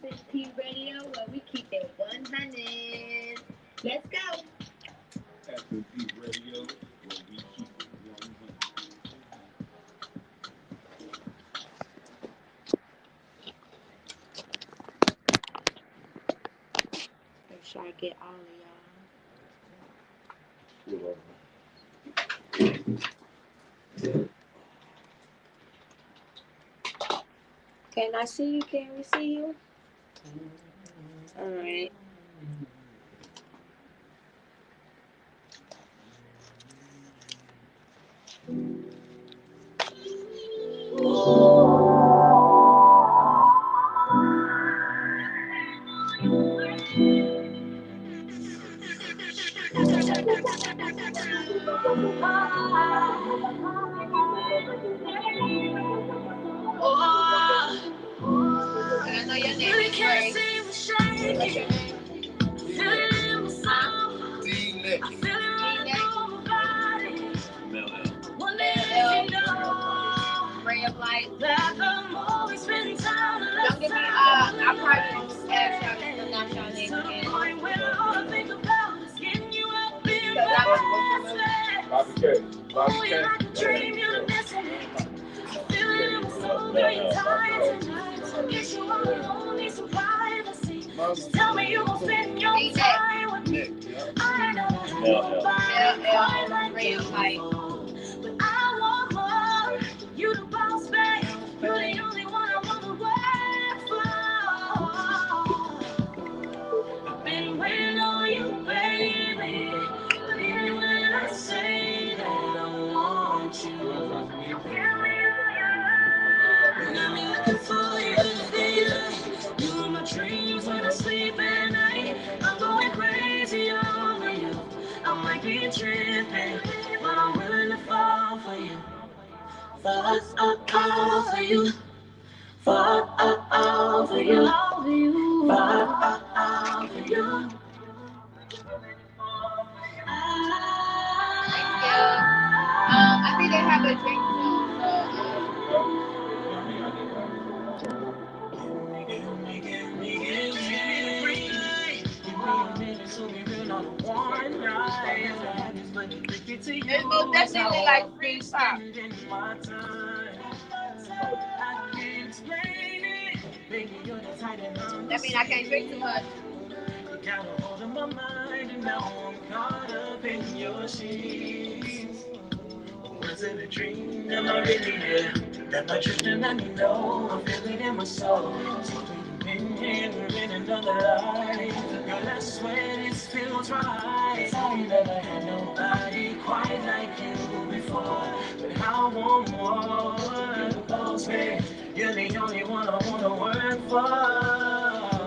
Krissy Radio, where we keep it 100. Let's go. SNP Radio, where we keep it 100. Make sure I get all of y'all. You're welcome. Can I see you? Can we see you? All right. I know your name is Ray. What's your name? Ray of light. Don't give me, I'll probably ask y'all to pronounce y'all name again. Bobby K. Tell me you gon' spend your time with me. I know Ray of light. but I want more. You the boss, babe. You're the only one I wanna work for. I've been waiting on you, baby. Believe me when I say that I want you. Give me all your love. You got me looking for you in the daylight. You in my dreams when I sleep at night. I'm going crazy over you. I might be tripping, but I'm willing to fall for you. Fall for you. Fall for you. Fall for you. Fall for you. Thank you. I think they have a drink it's most definitely like free pop. That means I can't drink too much. Got a hold of my mind and now I'm caught up in your sheets. Was it a dream? Am I really there? Am I drifting? I know I'm feeling in my soul. Been here in another life. Girl, I swear this feels right. I never had nobody quite like you before. But I want more. Boss man, you're the only one I wanna work for.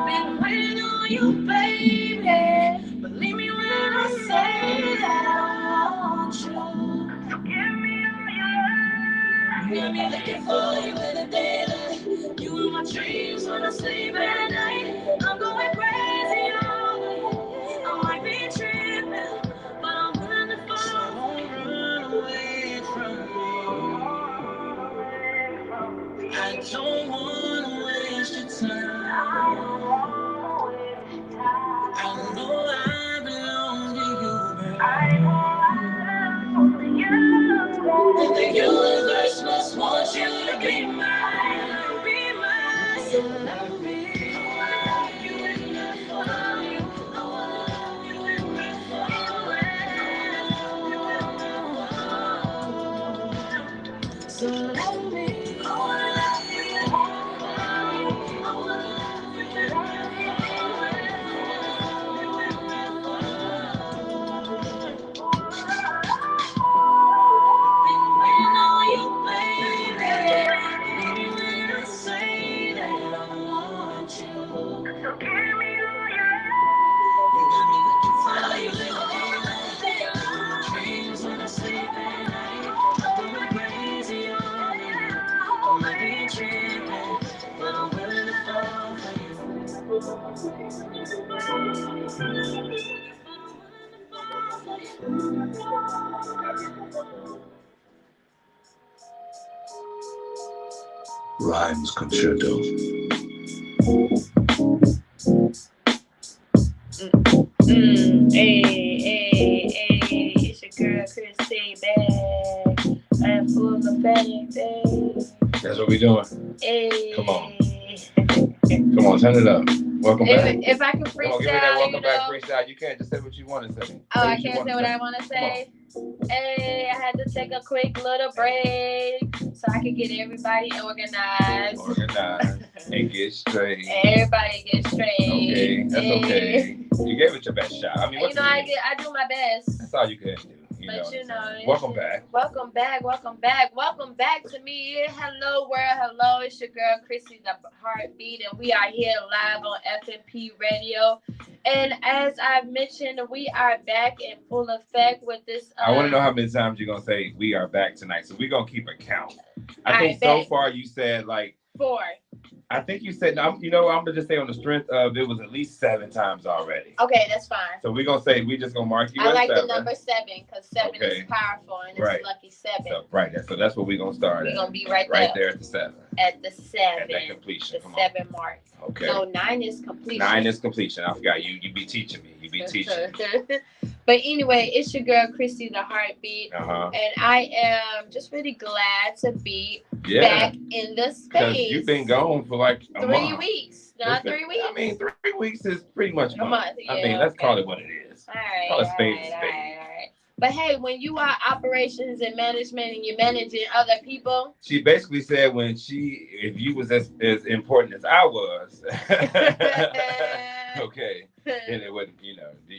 Been waiting on you, baby. Believe me when I say that I want you. So give me all your love. Got me looking for you in the daylight. You in my dreams when I sleep at night. I'm going crazy over you. I might be tripping, but I'm willing to fall. So don't run away from me. I don't wanna waste your time. I know I belong to you, babe. I know I belong to you. And the universe must want you to be mine. Be mine. So love me. I love you and I follow you. I wanna love you and I follow you. So love me. I wanna love you and I follow you. I wanna love you and I follow you. Rhymes Concerto. Hey, it's your girl Krissy back. I'm full of faith. That's what we doing. Hey. Come on. Come on, turn it up. Welcome back. If I can Come freestyle, on, give me that welcome you back know. freestyle. You can't just say what you want to say. Oh, I can't say what I want to say. Hey, I had to take a quick little break so I could get everybody organized. And get straight. Everybody get straight. Okay, that's okay. You gave it your best shot. I mean, what I do my best. That's all you can do. Welcome back. Welcome back to me. Hello world, hello. It's your girl Krissy TheHeartBeat, and we are here live on FMP Radio. And as I mentioned, we are back in full effect with this. I want to know how many times you're gonna say we are back tonight. So we're gonna keep a count. I think so far you said like 4. I think you said, I'm gonna just say on the strength of it was at least 7 times already. Okay, that's fine. So we're gonna say we just gonna mark you. I as like 7. the number 7 because 7 is powerful and it's lucky 7. So that's what we're gonna start. We're gonna be right there at the 7. At the 7. At that completion. The 7 mark. Okay. No, 9 is completion. 9 is completion. I forgot you be teaching me. But anyway, it's your girl Krissy TheHeartBeat, and I am just really glad to be back in the space. Because you've been gone for like a 3 month. weeks. Not 3 weeks. I mean, 3 weeks is pretty much a month. Yeah, I mean, let's call it what it is. All right. Call it spade to spade. All right. But hey, when you are operations and management and you're managing other people. She basically said if you was as important as I was, okay, then it wouldn't, you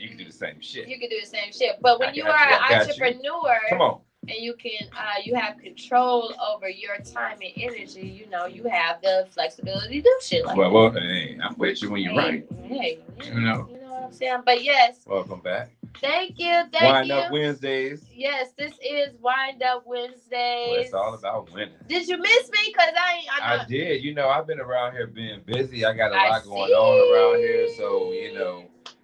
can do the same shit. You can do the same shit. But when you are an entrepreneur, come on. And you can, you have control over your time and energy. You have the flexibility to do shit like that. Well, hey, I'm with you when you're right. Hey, you know what I'm saying? But yes. Welcome back. Thank you. Wind Up Wednesdays. Yes, this is Wind Up Wednesdays. Well, it's all about winning. Did you miss me? Because I did. I've been around here being busy. I got a lot going on around here. So,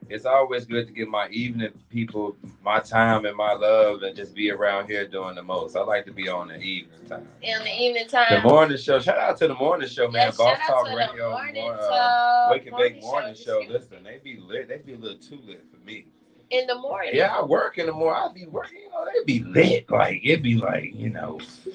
it's always good to give my evening people my time and my love and just be around here doing the most. I like to be on the evening time. In the evening time. The morning show. Shout out to the morning show, man. Yes, Boss Talk Radio. Wake and Bake morning show. Listen, they be lit. They be a little too lit for me. In the morning. Yeah, I work in the morning. I be working, they be lit. Like, it'd be like,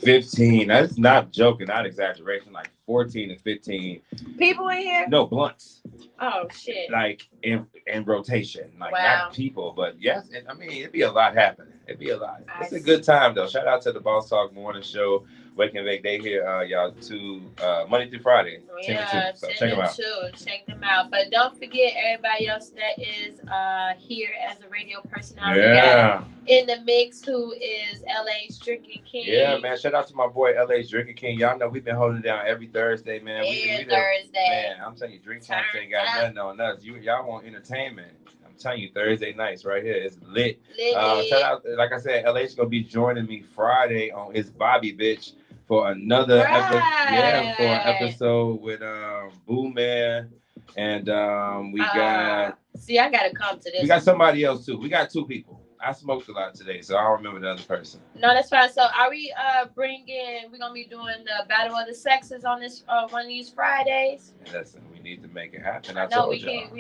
15. That's not joking, not exaggeration. Like 14 to 15. People in here? No, blunts. Oh, shit. Like, in rotation. Like, not people, but yes. It'd be a lot happening. It'd be a lot. It's a good time, though. Shout out to the Boss Talk morning show. Wake and Bake. They here, y'all, Monday through Friday. 10 to 2. So check them out. Check them out. But don't forget everybody else that is here as a radio personality. Yeah. In the mix, who is LA's Drinking King. Yeah, man. Shout out to my boy LA's Drinking King. Y'all know we've been holding it down every Thursday, man. Every Thursday. Man, I'm telling you, Drink Champs ain't got nothing on us. Y'all want entertainment. I'm telling you, Thursday nights right here. It's lit. Shout out, like I said, LA's gonna be joining me Friday on It's Bobby Bitch for another episode with Boo Man. And we got I gotta come to this. We got somebody else too. We got 2 people. I smoked a lot today, so I don't remember the other person. No, that's fine. So are we we're gonna be doing the Battle of the Sexes on this one of these Fridays? Listen, we need to make it happen. I told y'all,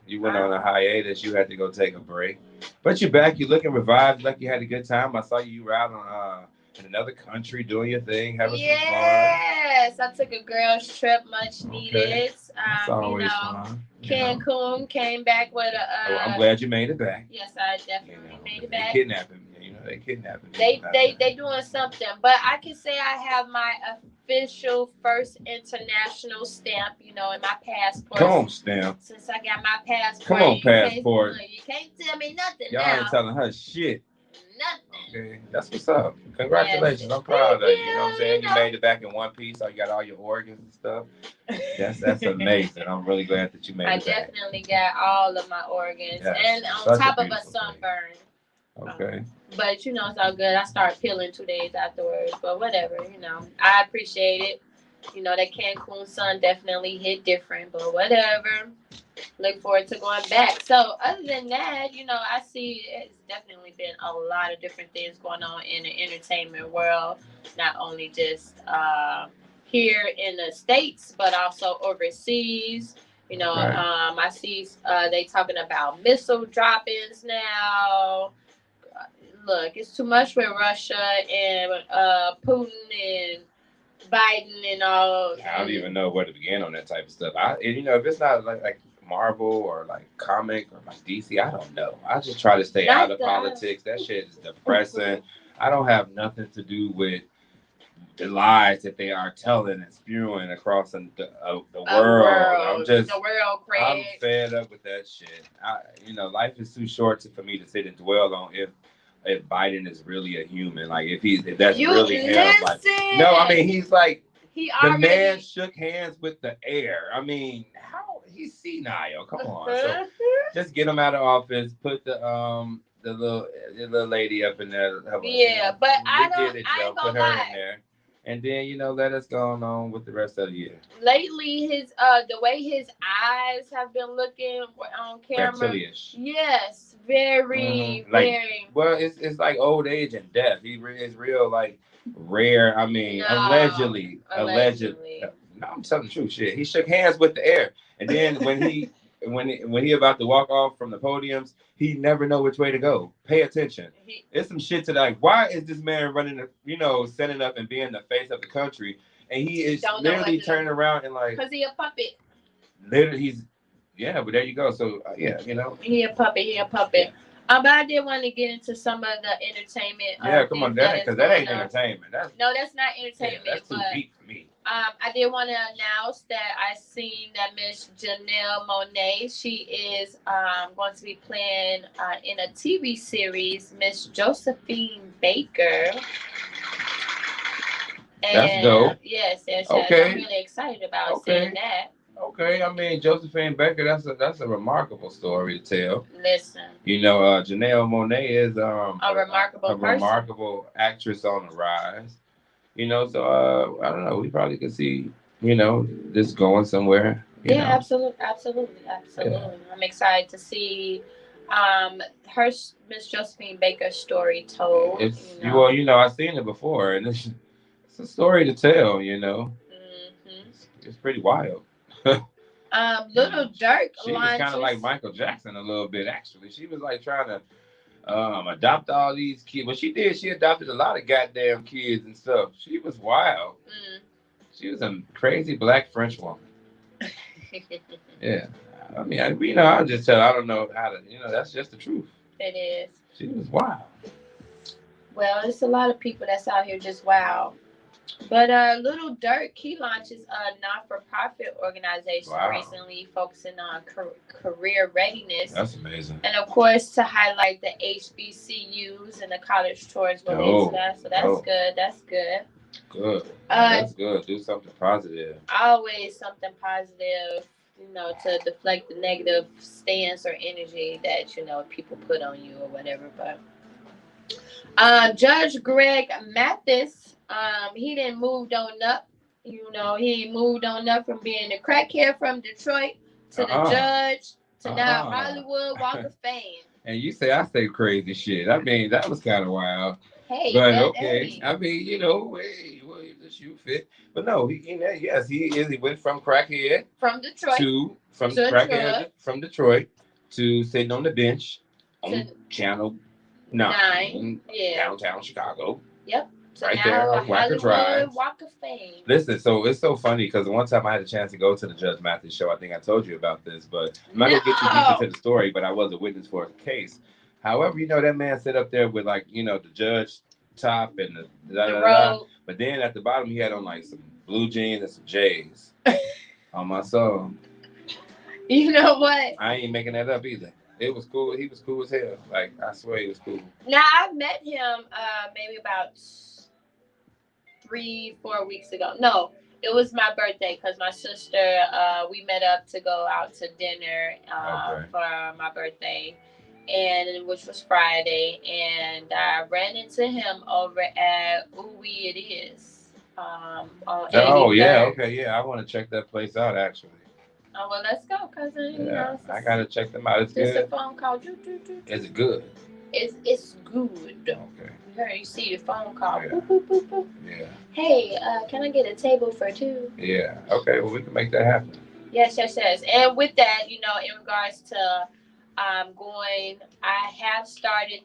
you went on a hiatus, you had to go take a break. But you're back, you're looking revived, like you had a good time. I saw you were out on in another country doing your thing, having some fun. Yes, I took a girls trip, much needed. That's always fun. Cancun came back with a. I'm glad you made it back. Yes, I definitely made it back. They kidnapping me, they kidnapping me. They doing something, but I can say I have my official first international stamp, in my passport. Come on, stamp. Since I got my passport. Come on, passport. You can't tell me nothing. Y'all ain't telling her shit. Nothing. Okay, that's what's up. Congratulations. Yes. I'm proud of you. You know what I'm saying? You made it back in one piece. So you got all your organs and stuff. That's amazing. I'm really glad that you made it back. I definitely got all of my organs. Yes. And on top of a sunburn. Okay. But it's all good. I start peeling 2 days afterwards. But whatever, I appreciate it. That Cancun sun definitely hit different, but whatever. Look forward to going back. So other than that, I see it's definitely been a lot of different things going on in the entertainment world. Not only just here in the States, but also overseas. You know, Right. I see they talking about missile droppings now. Look, it's too much with Russia and Putin and Biden and all. I don't even know where to begin on that type of stuff. If it's not like Marvel or like comic or like DC, I don't know. I just try to stay out of politics. That shit is depressing. I don't have nothing to do with the lies that they are telling and spewing across the world. I'm fed up with that shit. Life is too short for me to sit and dwell on if Biden is really a human, like if that's really him. Like, no, I mean he's like the man shook hands with the air. I mean, how he's senile? Come on, so just get him out of office. Put the little lady up in there. Yeah, but I ain't put gonna her lie. in there. And then let us go on with the rest of the year. Lately, his the way his eyes have been looking on camera. Reptilian-ish. Yes, very, very. Well, it's like old age and death. It's real like rare. I mean, allegedly. No, I'm telling the truth. Shit, he shook hands with the air, and then when he about to walk off from the podiums, he never know which way to go. Pay attention. It's some shit to like. Why is this man running? Setting up and being the face of the country, and he is literally turning around and like. Because he a puppet. Literally, but there you go. So He a puppet. Yeah. But I did want to get into some of the entertainment. Yeah, come on, because that ain't entertainment. That's not entertainment. That's too deep for me. I did want to announce that I seen that Miss Janelle Monáe, she is going to be playing in a TV series, Miss Josephine Baker. And that's dope. Yes, okay. I'm really excited about seeing that. Okay, I mean Josephine Baker, that's a remarkable story to tell. Listen, Janelle Monáe is a remarkable actress on the rise. So I don't know. We probably could see this going somewhere. Absolutely. Yeah. I'm excited to see her Miss Josephine Baker's story told. I've seen it before, and it's a story to tell. It's pretty wild. Little Dirk. She was kind of like Michael Jackson a little bit, actually. She was like trying to adopt all these kids. What she did, she adopted a lot of goddamn kids and stuff. She was wild. She was a crazy black French woman. Yeah. I mean, I'll just tell. I don't know how to. That's just the truth. It is. She was wild. Well, there's a lot of people that's out here just wild. But Little Dirk, he launches a not-for-profit organization recently focusing on career readiness. That's amazing. And, of course, to highlight the HBCUs and the college tours with that. So that's good. That's good. Good. That's good. Do something positive. Always something positive, to deflect the negative stance or energy that, people put on you or whatever. But Judge Greg Mathis, he didn't moved on up. He moved on up from being a crackhead from Detroit to the judge to now Hollywood Walk of Fame. And you say I say crazy shit. I mean, that was kind of wild. Hey, but okay. Hey. I mean, this you fit. But no, he is. He went from crackhead from Detroit from Detroit to sitting on the bench on Channel 9, downtown Chicago. Yep. So right there on Wacker Drive. Walk of Fame. Listen, so it's so funny because one time I had a chance to go to the Judge Mathis show. I think I told you about this, but I'm not going to get too deep into the story, but I was a witness for a case. However, that man sat up there with the judge top and the robe. But then at the bottom, he had on some blue jeans and some J's on my soul. You know what? I ain't making that up either. It was cool. He was cool as hell. Like, I swear he was cool. Now, I met him maybe about 3-4 weeks ago. No, it was my birthday because my sister, we met up to go out to dinner for my birthday, and which was Friday. And I ran into him over at Ooh Wee It Is. On 83rd. I want to check that place out, actually. Oh, well, let's go, cousin. I got to check them out. It's good. Just a phone call. Is it good? It's good. Okay. You see your phone call. Yeah. Boop, boop, boop, boop. Yeah. Hey, can I get a table for two? Yeah. Okay. Well, we can make that happen. Yes. And with that, in regards to going, I have started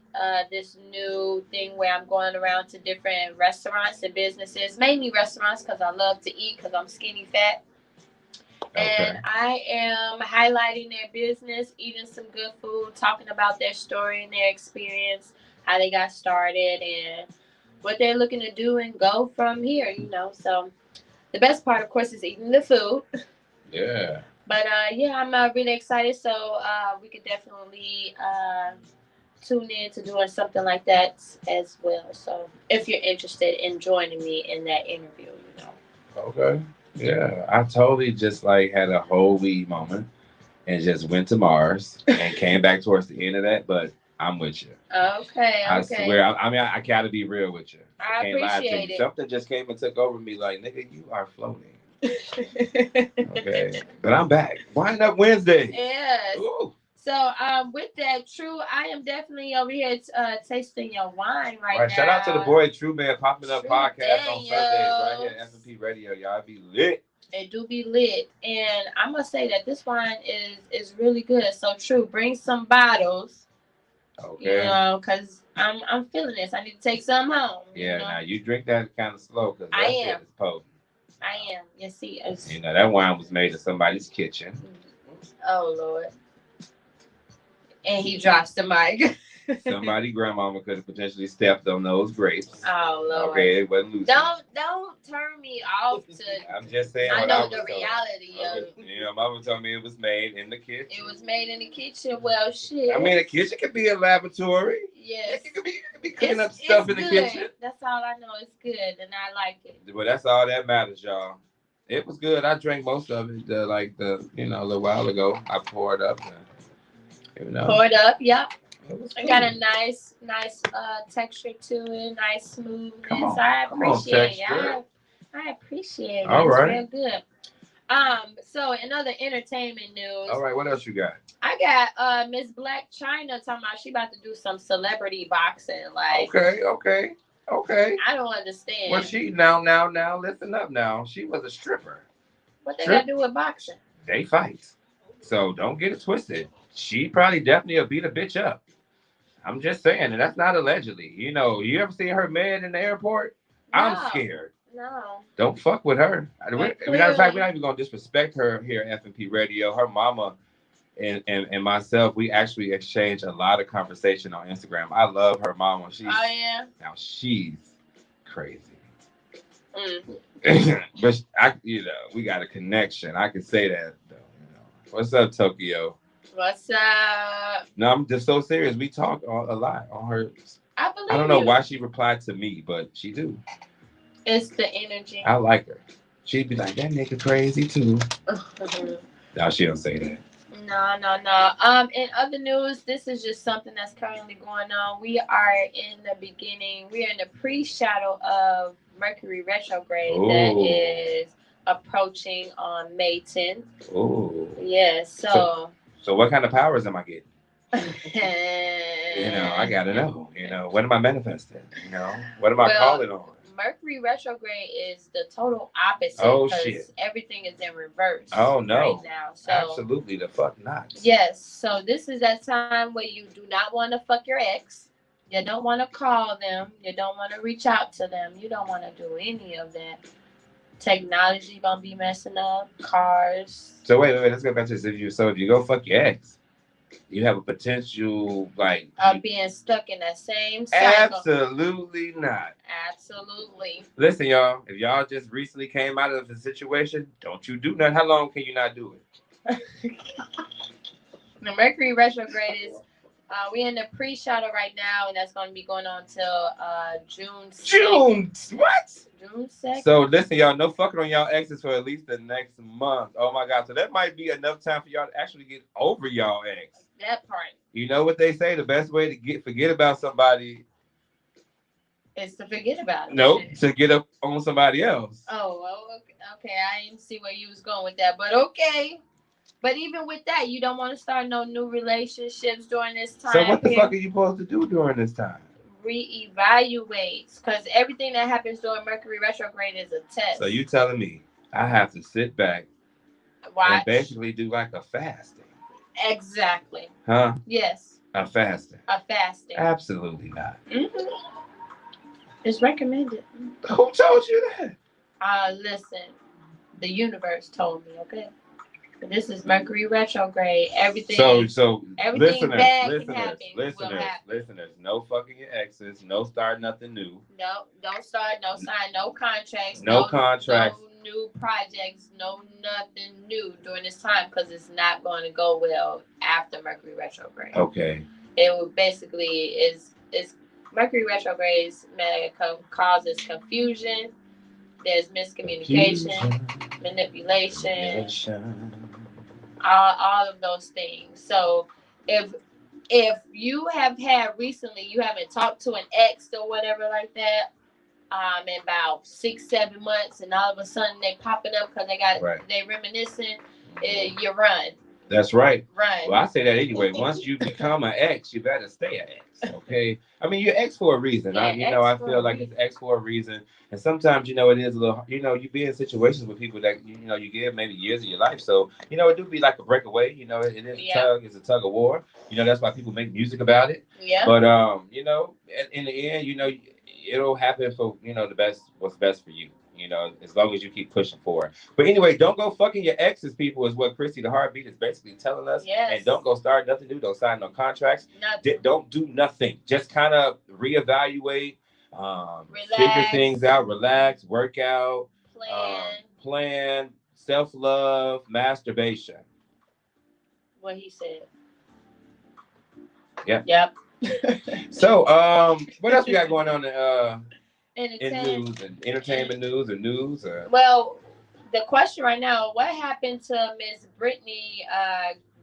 this new thing where I'm going around to different restaurants and businesses, mainly restaurants because I love to eat because I'm skinny fat. And I am highlighting their business, eating some good food, talking about their story and their experience, how they got started, and what they're looking to do and go from here. So the best part, of course, is eating the food. Yeah. But yeah, I'm really excited. So we could definitely tune in to doing something like that as well. So if you're interested in joining me in that interview. Okay. Yeah. I totally just like had a whole weed moment and just went to Mars and came back towards the end of that. But I'm with you. Okay. I swear. I mean, I gotta be real with you. I can't lie to appreciate you. it. Something just came and took over me. Like, nigga, you are floating. Okay, but I'm back. Wind up Wednesday. Yes. Ooh. So with that, True, I am definitely over here tasting your wine right now. Shout out to the boy True Man popping up True podcast Daniels. on Sundays right here at FMP Radio. Y'all be lit. It do be lit, and I must say that this wine is really good. So True, bring some bottles. Okay. Because I'm feeling this. I need to take some home. Yeah. Now you drink that kind of slow because that shit is potent. I am. You see, that wine was made in somebody's kitchen. Oh Lord. And he drops the mic. Somebody grandmama could have potentially stepped on those grapes. Oh Lord. Okay, it wasn't loose. Don't turn me off to. I'm just saying. I know the reality of it. Mama told me it was made in the kitchen. It was made in the kitchen. Well, shit. I mean, the kitchen could be a laboratory. Yes. It could be cooking up stuff in the kitchen. That's all I know. It's good, and I like it. Well, that's all that matters, y'all. It was good. I drank most of it, a little while ago. I poured up. Poured up. Yep. It got a nice texture to it, nice smoothness. I appreciate it. I appreciate it. All right. It's real good. So in other entertainment news. All right, what else you got? I got Miss Blac Chyna talking about she about to do some celebrity boxing. Like Okay. I don't understand. Well, she now listen up now. She was a stripper. What they got to do with boxing? They fight. So don't get it twisted. She probably definitely will beat a bitch up. I'm just saying, and that's not allegedly. You ever seen her mad in the airport? No. I'm scared. No. Don't fuck with her. Matter of fact, we're not even going to disrespect her here at FMP Radio. Her mama and myself, we actually exchange a lot of conversation on Instagram. I love her mama. Now she's crazy. But we got a connection. I can say that though. What's up, Tokyo? What's up? No, I'm just so serious. We talk a lot on her. I believe I don't know why she replied to me, but she do. It's the energy. I like her. She'd be like, that nigga crazy too. No, she don't say that. No. In other news, this is just something that's currently going on. We are in the beginning. We are in the pre-shadow of Mercury Retrograde that is approaching on May 10th. Oh. Yes. So what kind of powers am I getting? I gotta know. What am I manifesting? What am I calling on? Mercury retrograde is the total opposite. Oh shit! Everything is in reverse. Oh no! Right now, so absolutely the fuck not. Yes. So this is that time where you do not want to fuck your ex. You don't want to call them. You don't want to reach out to them. You don't want to do any of that. Technology gonna be messing up. Cars. So wait. Let's go back to this. If you go fuck your ex, you have a potential of being stuck in that same cycle. Absolutely not. Absolutely. Listen, y'all. If y'all just recently came out of the situation, don't you do nothing. How long can you not do it? The Mercury retrograde is. We're in the pre-shadow right now, and that's going to be going on till June 2nd. June 2nd. So listen, y'all, no fucking on y'all exes for at least the next month. Oh my God. So that might be enough time for y'all to actually get over y'all ex. That part. You know what they say? The best way to forget about somebody is to forget about it. Nope, to get up on somebody else. Oh, well, okay. I didn't see where you was going with that, but okay. But even with that, you don't want to start no new relationships during this time. So what the fuck are you supposed to do during this time? Reevaluate, because everything that happens during Mercury retrograde is a test. So you telling me I have to sit back and basically do like a fasting? Exactly. Huh? Yes. A fasting. A fasting. Absolutely not. It's recommended. Who told you that? Listen, the universe told me. Okay. This is Mercury retrograde. Everything. So everything bad can happen. Listeners, no fucking your exes. No start nothing new. No, don't start. No sign. No contracts. No contracts. No new projects. No nothing new during this time, because it's not going to go well after Mercury retrograde. Okay. It will basically is Mercury retrograde causes confusion. There's miscommunication, manipulation. All of those things. So if you have had recently, you haven't talked to an ex or whatever like that, in about 6-7 months, and all of a sudden they popping up because they reminiscing, you run. That's right. Run. Well, I say that anyway. Once you become an ex, you better stay an ex. Okay. I mean, you're ex for a reason. Yeah, I feel like it's ex for a reason. And sometimes, it is a little, you be in situations with people that, you give maybe years of your life. So, it do be like a breakaway. It is it's a tug of war. That's why people make music about it. Yeah. But, in the end, it'll happen for, what's best for you. As long as you keep pushing forward. But anyway, don't go fucking your exes, people, is what Krissy TheHeartBeat is basically telling us. Yes. And don't go start nothing new. Don't sign no contracts. Don't do nothing. Just kind of reevaluate, figure things out, relax, work out, plan, self-love, masturbation. What he said. Yep. So, what else we got going on in news and entertainment news or news? Well, the question right now: what happened to Miss Brittney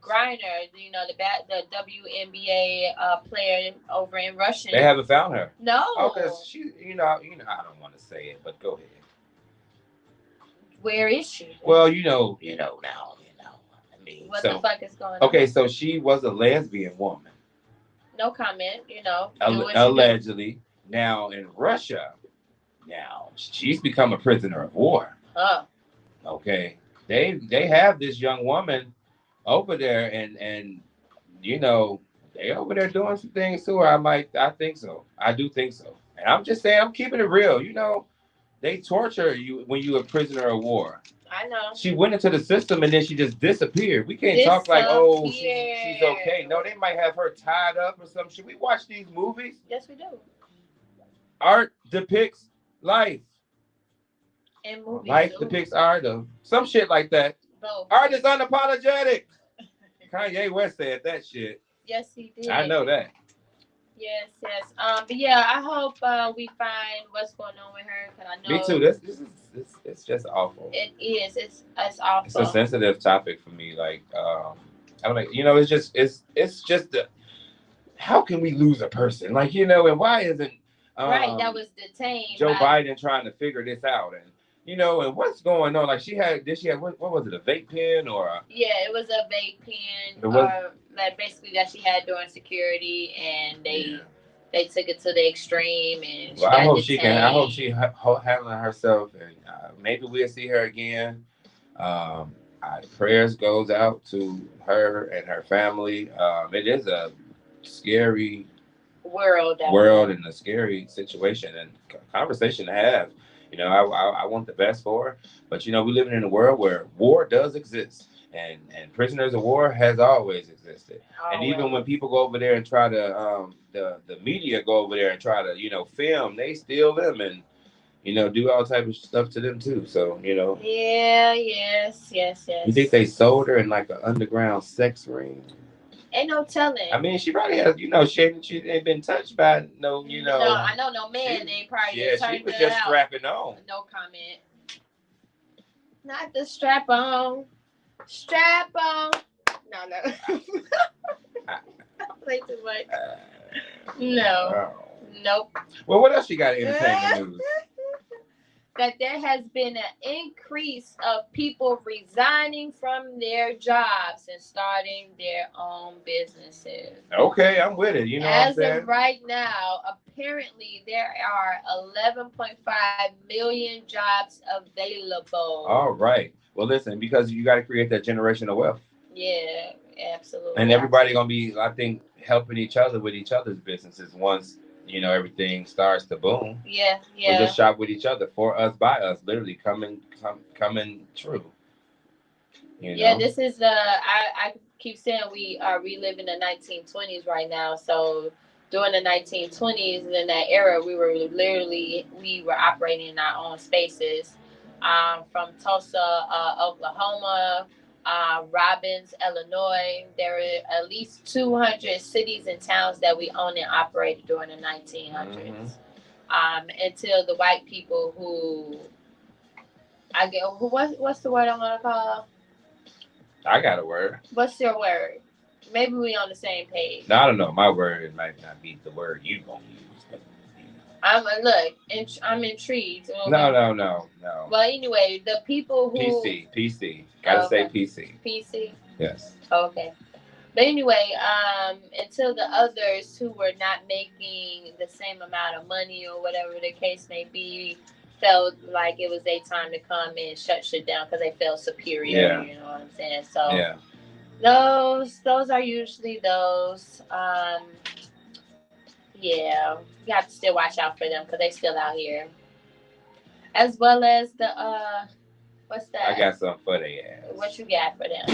Griner? The WNBA player over in Russia. They haven't found her. No. Oh, because she, I don't want to say it, but go ahead. Where is she? Well, now. I mean, what the fuck is going on? Okay, so she was a lesbian woman. No comment. Allegedly. Now in Russia. Now she's become a prisoner of war. Okay, they have this young woman over there, and they over there doing some things to her. I think so. I do think so. And I'm just saying, I'm keeping it real. They torture you when you're a prisoner of war. I know. She went into the system and then she just disappeared. We can't talk like, she's okay. No, they might have her tied up or some shit. We watch these movies. Yes, we do. Art depicts life. And movies. Life depicts art. Some shit like that. Both. Art is unapologetic. Kanye West said that shit. Yes, he did. I know that. Yes. But yeah, I hope we find what's going on with her. Cause I know. Me too. This is it's just awful. It is. It's awful. It's a sensitive topic for me. Like, I'm like, it's just the, how can we lose a person? Like, and why isn't right, that was detained. Joe Biden trying to figure this out, and and what's going on? Like, did she have what was it, a vape pen or? Yeah, it was a vape pen. Like basically that she had during security, and they took it to the extreme, and well, I hope she handling herself, and maybe we'll see her again. Prayers goes out to her and her family. It is a scary world and a scary situation and conversation to have. I want the best for her, but we living in a world where war does exist, and prisoners of war has always existed. And even when people go over there and try to the media go over there and try to film, they steal them and do all type of stuff to them too. So yes. You think they sold her in like an underground sex ring? Ain't no telling. I mean, she probably has, she ain't been touched by no, No, I know no man. They probably she was just strapping on. No comment. Not the strap on. Strap on. No. Play too much. No. Nope. Well, what else you got in entertainment news? that there has been an increase of people resigning from their jobs and starting their own businesses. Okay, I'm with it. You know As what I'm saying? of right now, apparently there are 11.5 million jobs available. All right. Well, listen, because you got to create that generational wealth. Yeah, absolutely. And everybody gonna be, I think, helping each other with each other's businesses once everything starts to boom. Yeah. We'll just shop with each other, for us, by us, literally coming true. Yeah, this is I keep saying we are reliving the 1920s right now. So during the 1920s, in that era, we were operating in our own spaces. From Tulsa, Oklahoma, Robbins, Illinois. There are at least 200 cities and towns that we owned and operated during the 1900s. Until the white people who what's the word I'm gonna call? I got a word. What's your word? Maybe we on the same page. No, I don't know. My word might not be the word you gonna use. But, I'm intrigued. No. Well, anyway, the people who PC. Gotta say PC. PC. Yes. Okay. But anyway, until the others who were not making the same amount of money or whatever the case may be, felt like it was their time to come and shut shit down because they felt superior. Yeah. You know what I'm saying? So yeah. those are usually those. Yeah, you have to still watch out for them because they still out here. As well as the what's that? I got something for their ass. What you got for them?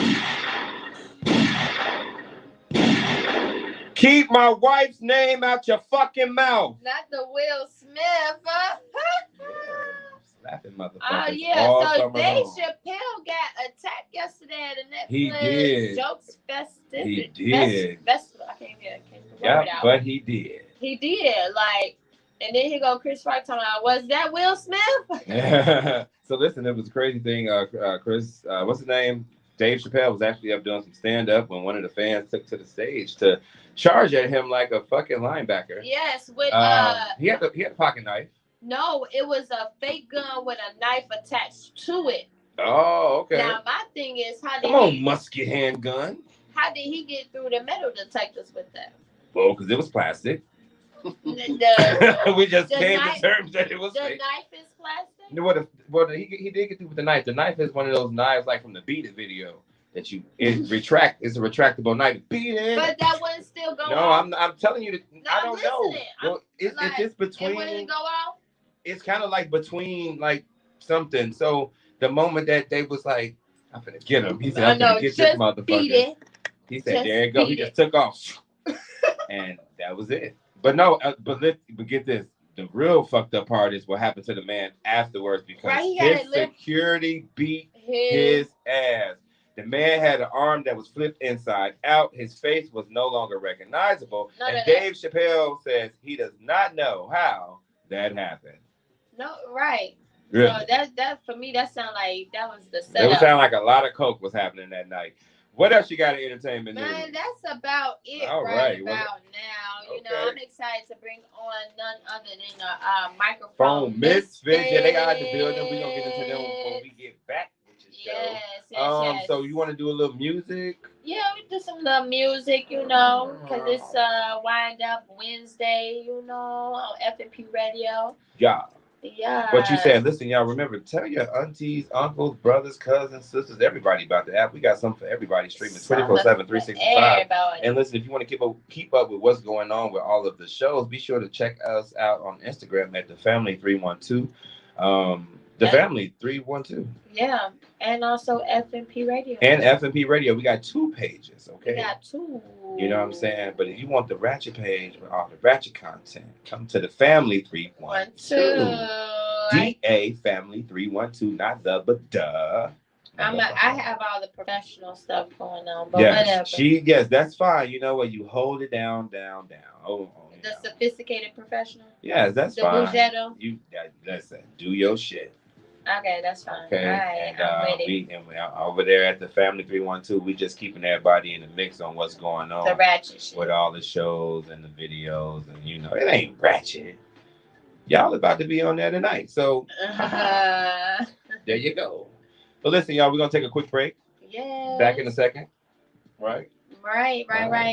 Keep my wife's name out your fucking mouth. Not the Will Smith. Slapping motherfuckers. Oh yeah, so Dave Chappelle got attacked yesterday at a Netflix He did. Jokes Festivity. He did. Festival. I can't get the word out. But he did. He did. And then he go Chris Rock talking about, was that Will Smith? So listen, it was a crazy thing. Chris, what's his name? Dave Chappelle was actually up doing some stand up when one of the fans took to the stage to charge at him like a fucking linebacker. Yes, with he had a pocket knife. No, it was a fake gun with a knife attached to it. Oh, okay. Now my thing is, come on, musket handgun. How did he get through the metal detectors with that? Well, because it was plastic. We just came to terms that it was the fake. Knife is plastic? He did get through with the knife. The knife is one of those knives like from the Beat It video that it's a retractable knife. Beat it. But that wouldn't still go no, off. I'm telling you that I don't know. Well, it's just between. It wouldn't go off? It's kind of like between like something. So the moment that they was like, I'm gonna get him. He said, I'm gonna get this motherfucker. He said, there you go. He just took off. And that was it. But no, but get this. The real fucked up part is what happened to the man afterwards because his security beat his ass. The man had an arm that was flipped inside out. His face was no longer recognizable. And Dave Chappelle says he does not know how that happened. No, right. Really? So that for me, that sounded like that was the setup. It would sound like a lot of coke was happening that night. What else you got in entertainment news? Man, that's about it All right about now. You know, I'm excited to bring on none other than the microphone misfits. Yeah, they got out the building. We're going to get into them when we get back with your show. Yes. So you want to do a little music? Yeah, we do some little music, you know, because it's Wind Up Wednesday, you know, on F&P Radio. Yeah. Yeah. What you said, listen, y'all, remember, tell your aunties, uncles, brothers, cousins, sisters, everybody about the app. We got something for everybody streaming 24/7, 365. And listen, if you want to keep up with what's going on with all of the shows, be sure to check us out on Instagram at the Family 312. Family 312. Yeah. And also F&P Radio. And F&P Radio. We got 2 pages, okay? We got 2. You know what I'm saying? But if you want the Ratchet page with all the Ratchet content, come to the Family 312. DA Family 312, not the, but duh. I have all the professional stuff going on, but yes, whatever. Yes, that's fine. You know what? You hold it down. Oh, the sophisticated professional? Yes, that's fine. The Bugetto? Listen, do your shit. Okay, that's fine. Okay, all right, and we over there at the Family 312, we just keeping everybody in the mix on what's going on. The ratchet shit. With all the shows and the videos, and you know, it ain't ratchet. y'all about to be on there tonight. So there you go. But listen, y'all, we're gonna take a quick break. Yeah. Back in a second. Right. Right.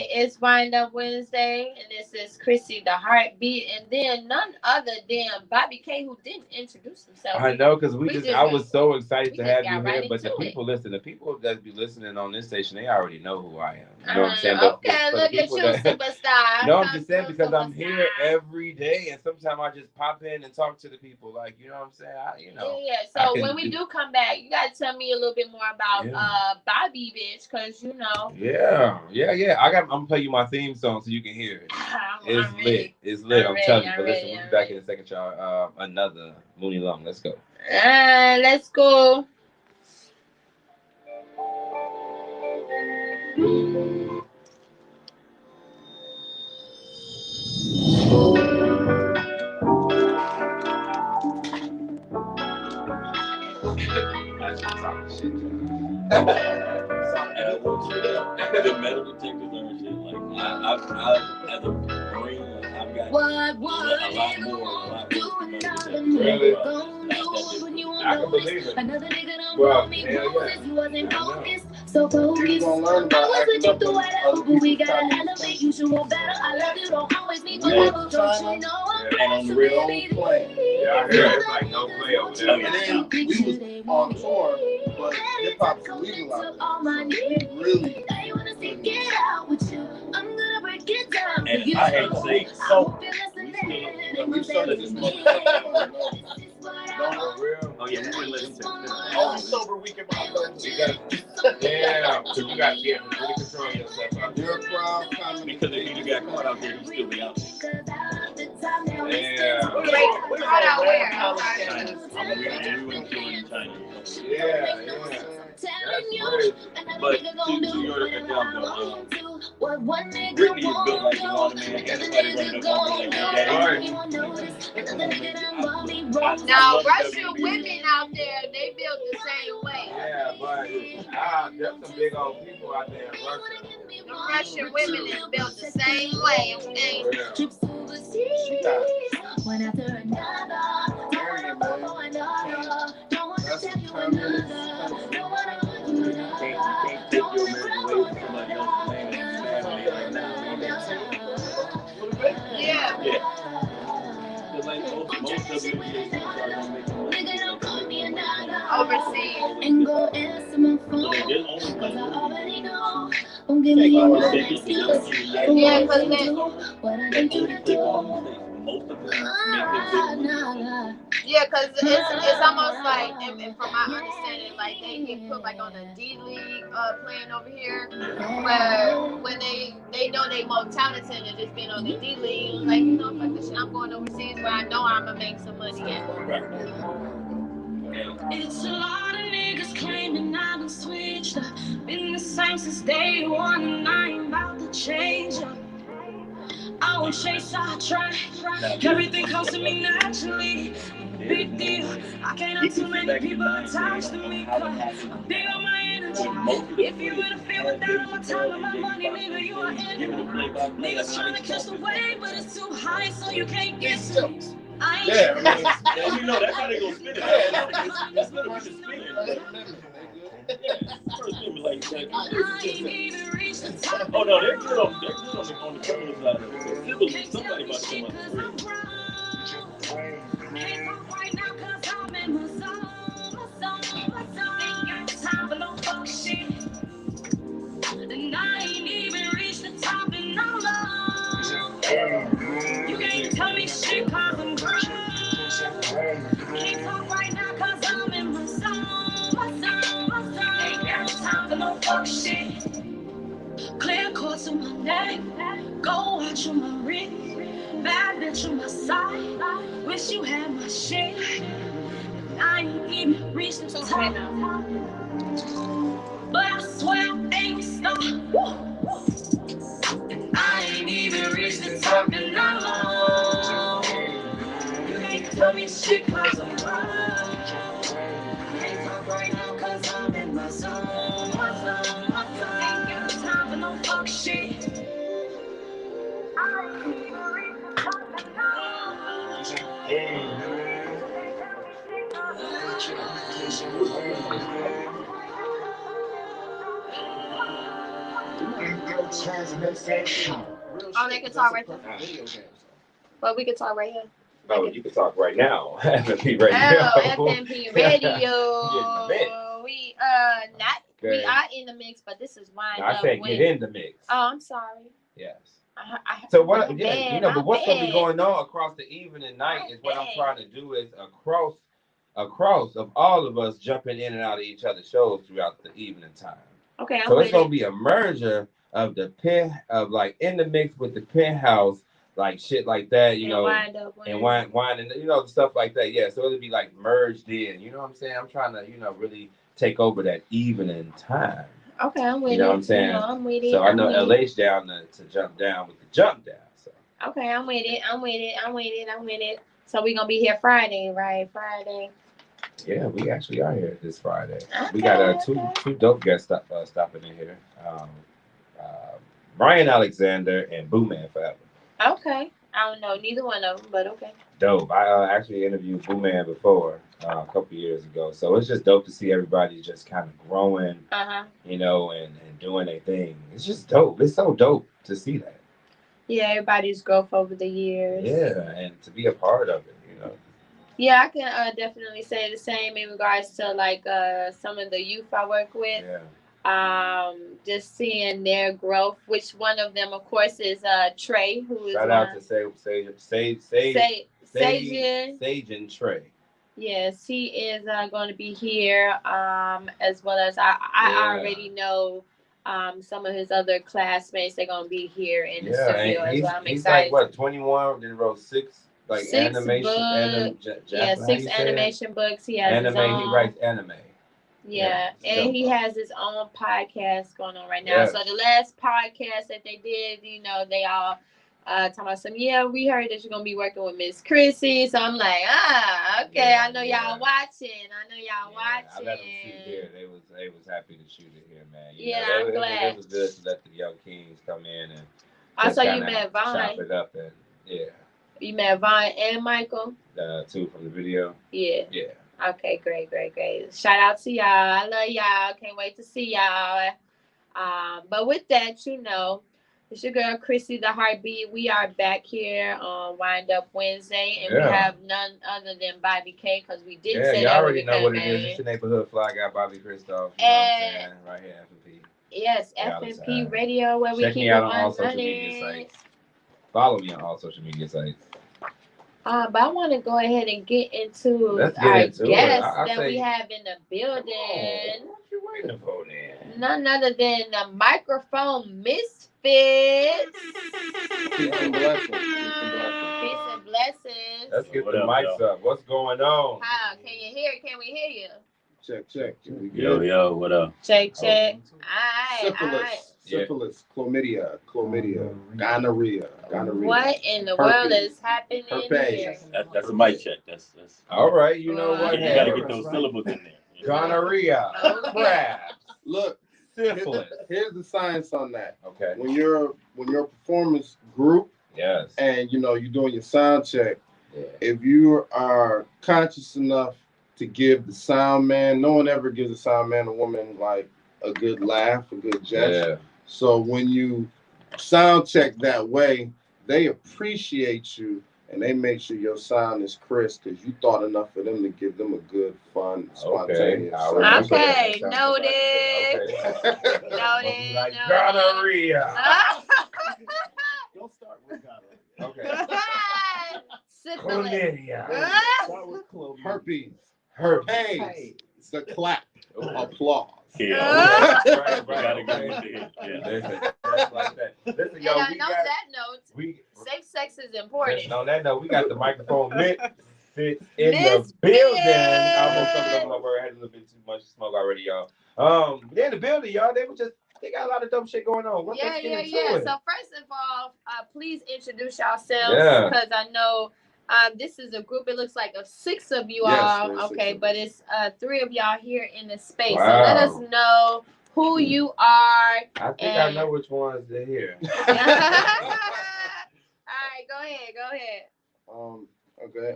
It's Wind Up Wednesday, and this is Krissy TheHeartBeat, and then none other than Bobby K, who didn't introduce himself. I know, because I was so excited to have you here, but the people that be listening on this station, they already know who I am. You know what I'm saying? Okay, look at you, superstar. No, I'm just saying because I'm here every day, and sometimes I just pop in and talk to the people, like, you know what I'm saying? Yeah. So when we do come back, you gotta tell me a little bit more about Bobby, bitch, because you know. Yeah. I'm gonna play you my theme song so you can hear it. It's lit. It's lit. I'm telling you. But listen, we'll be back in a second, y'all. Another Mooney Long. Let's go. Let's go. The metal detectors and shit. Like I as a Marine, I've got a lot more. Really? I can believe it. Well, yeah. So focused. I wasn't you through whatever, but we gotta elevate. You should want better. I love you, don't always be forever. Don't you know and on the real play. Yeah, I hear it's like no play over there. And then we was on tour, but hip hop's legalized. Really. I wanna see get out with you. I'm gonna break it down. And I hate to say so. We started this month. Oh yeah, we wouldn't let him take it. Only sober weekend. Yeah, so you got to get really control yourself out there. Because if you got caught out there, you still be out there. Yeah. We're out where? We went to China. Yeah. But to your account though, Brittney is built like a water man. Everybody running up on me like that. Now, Russian women out there, they built the same way. Yeah, but there's some big old people out there in Russia. The Russian women is built the same way, okay? One after another, don't wanna don't wanna tell you another, don't wanna Can't take your man away from somebody else's name and family like that. Yeah. But like most of you are gonna make some money. Overseas. And go answer my phone, cause I already know. Don't give me Yeah, because it's almost like, and from my understanding, like they get put like on a D League playing over here, where when they know they more talented than just being on the D League, like, you know, fuck this shit, I'm going overseas where I know I'm gonna make some money at. It's a lot of niggas claiming I done switched up. Been the same since day one, and I ain't about to change up. I won't chase, I try. Everything comes to me naturally. Big deal. I can't have too many people attached to me. I'm big on my energy. If you wanna feel without my time and my money, nigga, you are enemy. Niggas trying to catch the wave, but it's too high, so you can't get to me. Yeah, I mean, you know, that's how they gonna spin it. It's literally just spinning. First thing like that. Oh no, they're good on the criminal side of it. Somebody about to come up with it. And I ain't even reached the top and I'm low. You can't tell me shit cause I'm broke. Can't talk right now cause I'm in my zone. Ain't got time for no fuck shit. Clear course on my neck. Go watch on my ring. Bad bitch on my side. Wish you had my shit. I ain't even reached the top. But I swear I ain't stuck. I ain't even reached the top and I'm low. You can't tell me shit cause I'm wrong. Can't talk right now cause I'm in my zone. Ain't got time for no fuck shit. I ain't even reached the top and I'm low. Oh, they can talk right there. But we can talk right here. Oh, you can talk right now. FNP Radio. Oh, FNP Radio. We not Okay. we are in the mix, but this is Wind I Up said When. get in the mix. Oh, I'm sorry. Yes. So what? Yeah, you know, but what's gonna be going on across the evening and night is what I'm trying to do is across of all of us jumping in and out of each other's shows throughout the evening time. Okay. So it's gonna be a merger of the like in the mix with the penthouse. Like shit like that, you know, and wine, and you know, stuff like that. Yeah, so it'll be like merged in. You know what I'm saying? I'm trying to, you know, really take over that evening time. Okay, I'm with it. You know what I'm saying? You know, I'm with it. So I know LA's down to jump down with the jump down. So okay, I'm with it. So we're gonna be here Friday, right? Friday. Yeah, we actually are here this Friday. Okay, we got two dope guests stopping in here. Brian Alexander and Boo Man Forever. Okay. I don't know neither one of them, but okay. Dope. I actually interviewed Boo Man before a couple years ago. So it's just dope to see everybody just kind of growing, you know, and doing their thing. It's just dope. It's so dope to see that. Yeah, everybody's growth over the years. Yeah, and to be a part of it, you know. Yeah, I can definitely say the same in regards to like some of the youth I work with. Yeah. Just seeing their growth, which one of them, of course, is Trey, who is shout out to Sage and Trey. Yes, he is going to be here, as well as I already know some of his other classmates. They're going to be here in the studio as well. I'm excited. He's like what, 21? Then wrote six animation, six animation books. He has his own. He writes anime. Yeah, and he has his own podcast going on right now. Yes. So the last podcast that they did, you know, they all talking about some. Yeah, we heard that you're gonna be working with Miss Krissy. So I'm like, okay, yeah, I know y'all watching. I let them shoot here. They was happy to shoot it here, man. I'm glad. It was good to let the young kings come in and. Also, you met Vaughn. Chop it up and You met Vaughn and Michael. Two from the video. Yeah. Yeah. Okay, great. Shout out to y'all. I love y'all. Can't wait to see y'all. But with that, you know, it's your girl Krissy TheHeartBeat. We are back here on Wind Up Wednesday, and we have none other than Bobby K, because we didn't say you that. Already know what it is. It's your neighborhood fly guy, Bobby Christoph. You know what I'm saying? Right here, FNP. Yes, FNP Radio, where we keep me out on all social media sites. Follow me on all social media sites. But I want to go ahead and get into our guests that we have in the building. Oh, what you waiting for then? None other than the microphone misfits. Peace and blessings. Peace and blessings. Let's get the mics up. What's going on? How can you hear? Can we hear you? Check. Yo, what up? Check. All right. Syphilis, chlamydia, gonorrhea. What in the world is happening here? That's a mic check. That's all right. You know what? You gotta get those syllables in there. Gonorrhea, crabs. Look, syphilis. Here's the science on that. Okay. When you're a performance group, yes, and you know you're doing your sound check, if you are conscious enough to give the sound man, no one ever gives a sound man a woman like a good laugh, a good gesture. Yeah. So when you sound check that way, they appreciate you and they make sure your sound is crisp because you thought enough for them to give them a good, fun, spontaneous sound. Okay, noted. Noted. Like gonorrhea. Don't start with gonorrhea. Okay. Chlamydia. Start with herpes. Hey, it's a clap. Applause. Yeah. Right. Gotta go with it. Yeah. Just like that. Listen, yo, on that note, safe sex is important. On that note, we got the microphone fit in the building. I almost stumbled over my word. I had a little bit too much smoke already, y'all. They're in the building, y'all. They got a lot of dope shit going on. Yeah. So first of all, please introduce yourselves because I know this is a group. It looks like of 6 of you all. Okay, but it's 3 of y'all here in the space. Wow. So let us know who you are. I think I know which ones they're here. All right, go ahead. Okay.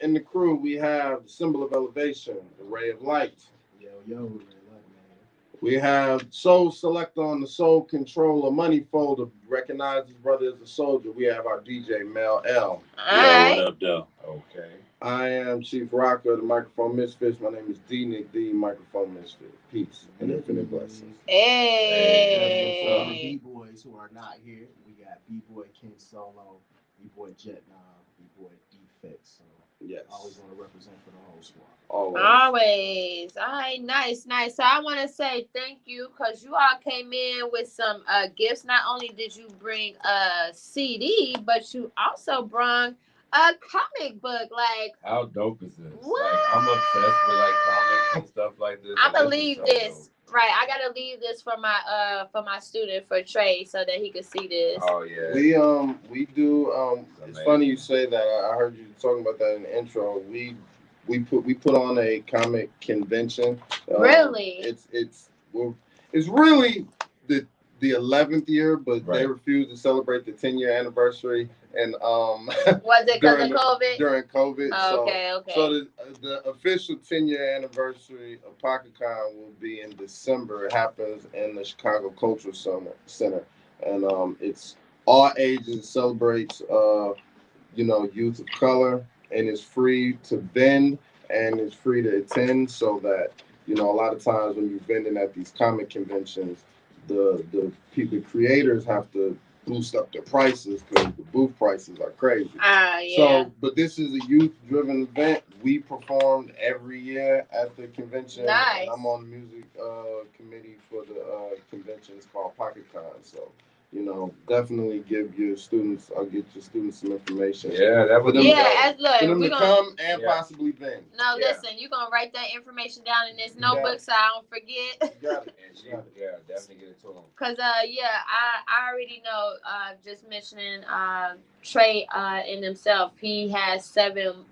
In the crew we have the symbol of elevation, the ray of light. Yo, We have Soul Selector on the Soul Controller Money Folder. Recognize his brother as a soldier. We have our DJ Mel L. Alright. What up, though? Okay. I am Chief Rocker of the Microphone Misfits. My name is D Nick D, Microphone Misfit. Peace and infinite blessings. Hey. For the B-boys who are not here, we got B-Boy King Solo, B-Boy Jet Knob, B-Boy Defects. So Yes. always want to represent for the whole squad. Always. All right, nice. So I want to say thank you because you all came in with some gifts. Not only did you bring a CD, but you also brought a comic book. Like, how dope is this? What? Like, I'm obsessed with like comics and stuff like this. I'm and gonna leave is so this. dope. Right, I gotta leave this for my student for Trey so that he can see this. Oh yeah. We do it's funny you say that. I heard you talking about that in the intro. We put on a comic convention. Really? It's really the 11th year, but Right. they refused to celebrate the 10-year anniversary. And Was it because of COVID? During COVID. Oh, okay. So the official 10-year anniversary of PocketCon will be in December. It happens in the Chicago Cultural Center, and it's all ages. It celebrates youth of color, and it's free to vend and it's free to attend. So that a lot of times when you're vending at these comic conventions, the creators have to boost up their prices because the booth prices are crazy. Yeah. So, but this is a youth-driven event. We performed every year at the convention. Nice. And I'm on the music committee for the convention. It's called PocketCon. So, definitely give your students. I'll get your students some information. Yeah, that would. For them we're to come and possibly vend. No, listen, you're gonna write that information down in this notebook so I don't forget. Got it. Yeah, definitely get it to them. Cause I already know. Just mentioning Trey in himself, he has seven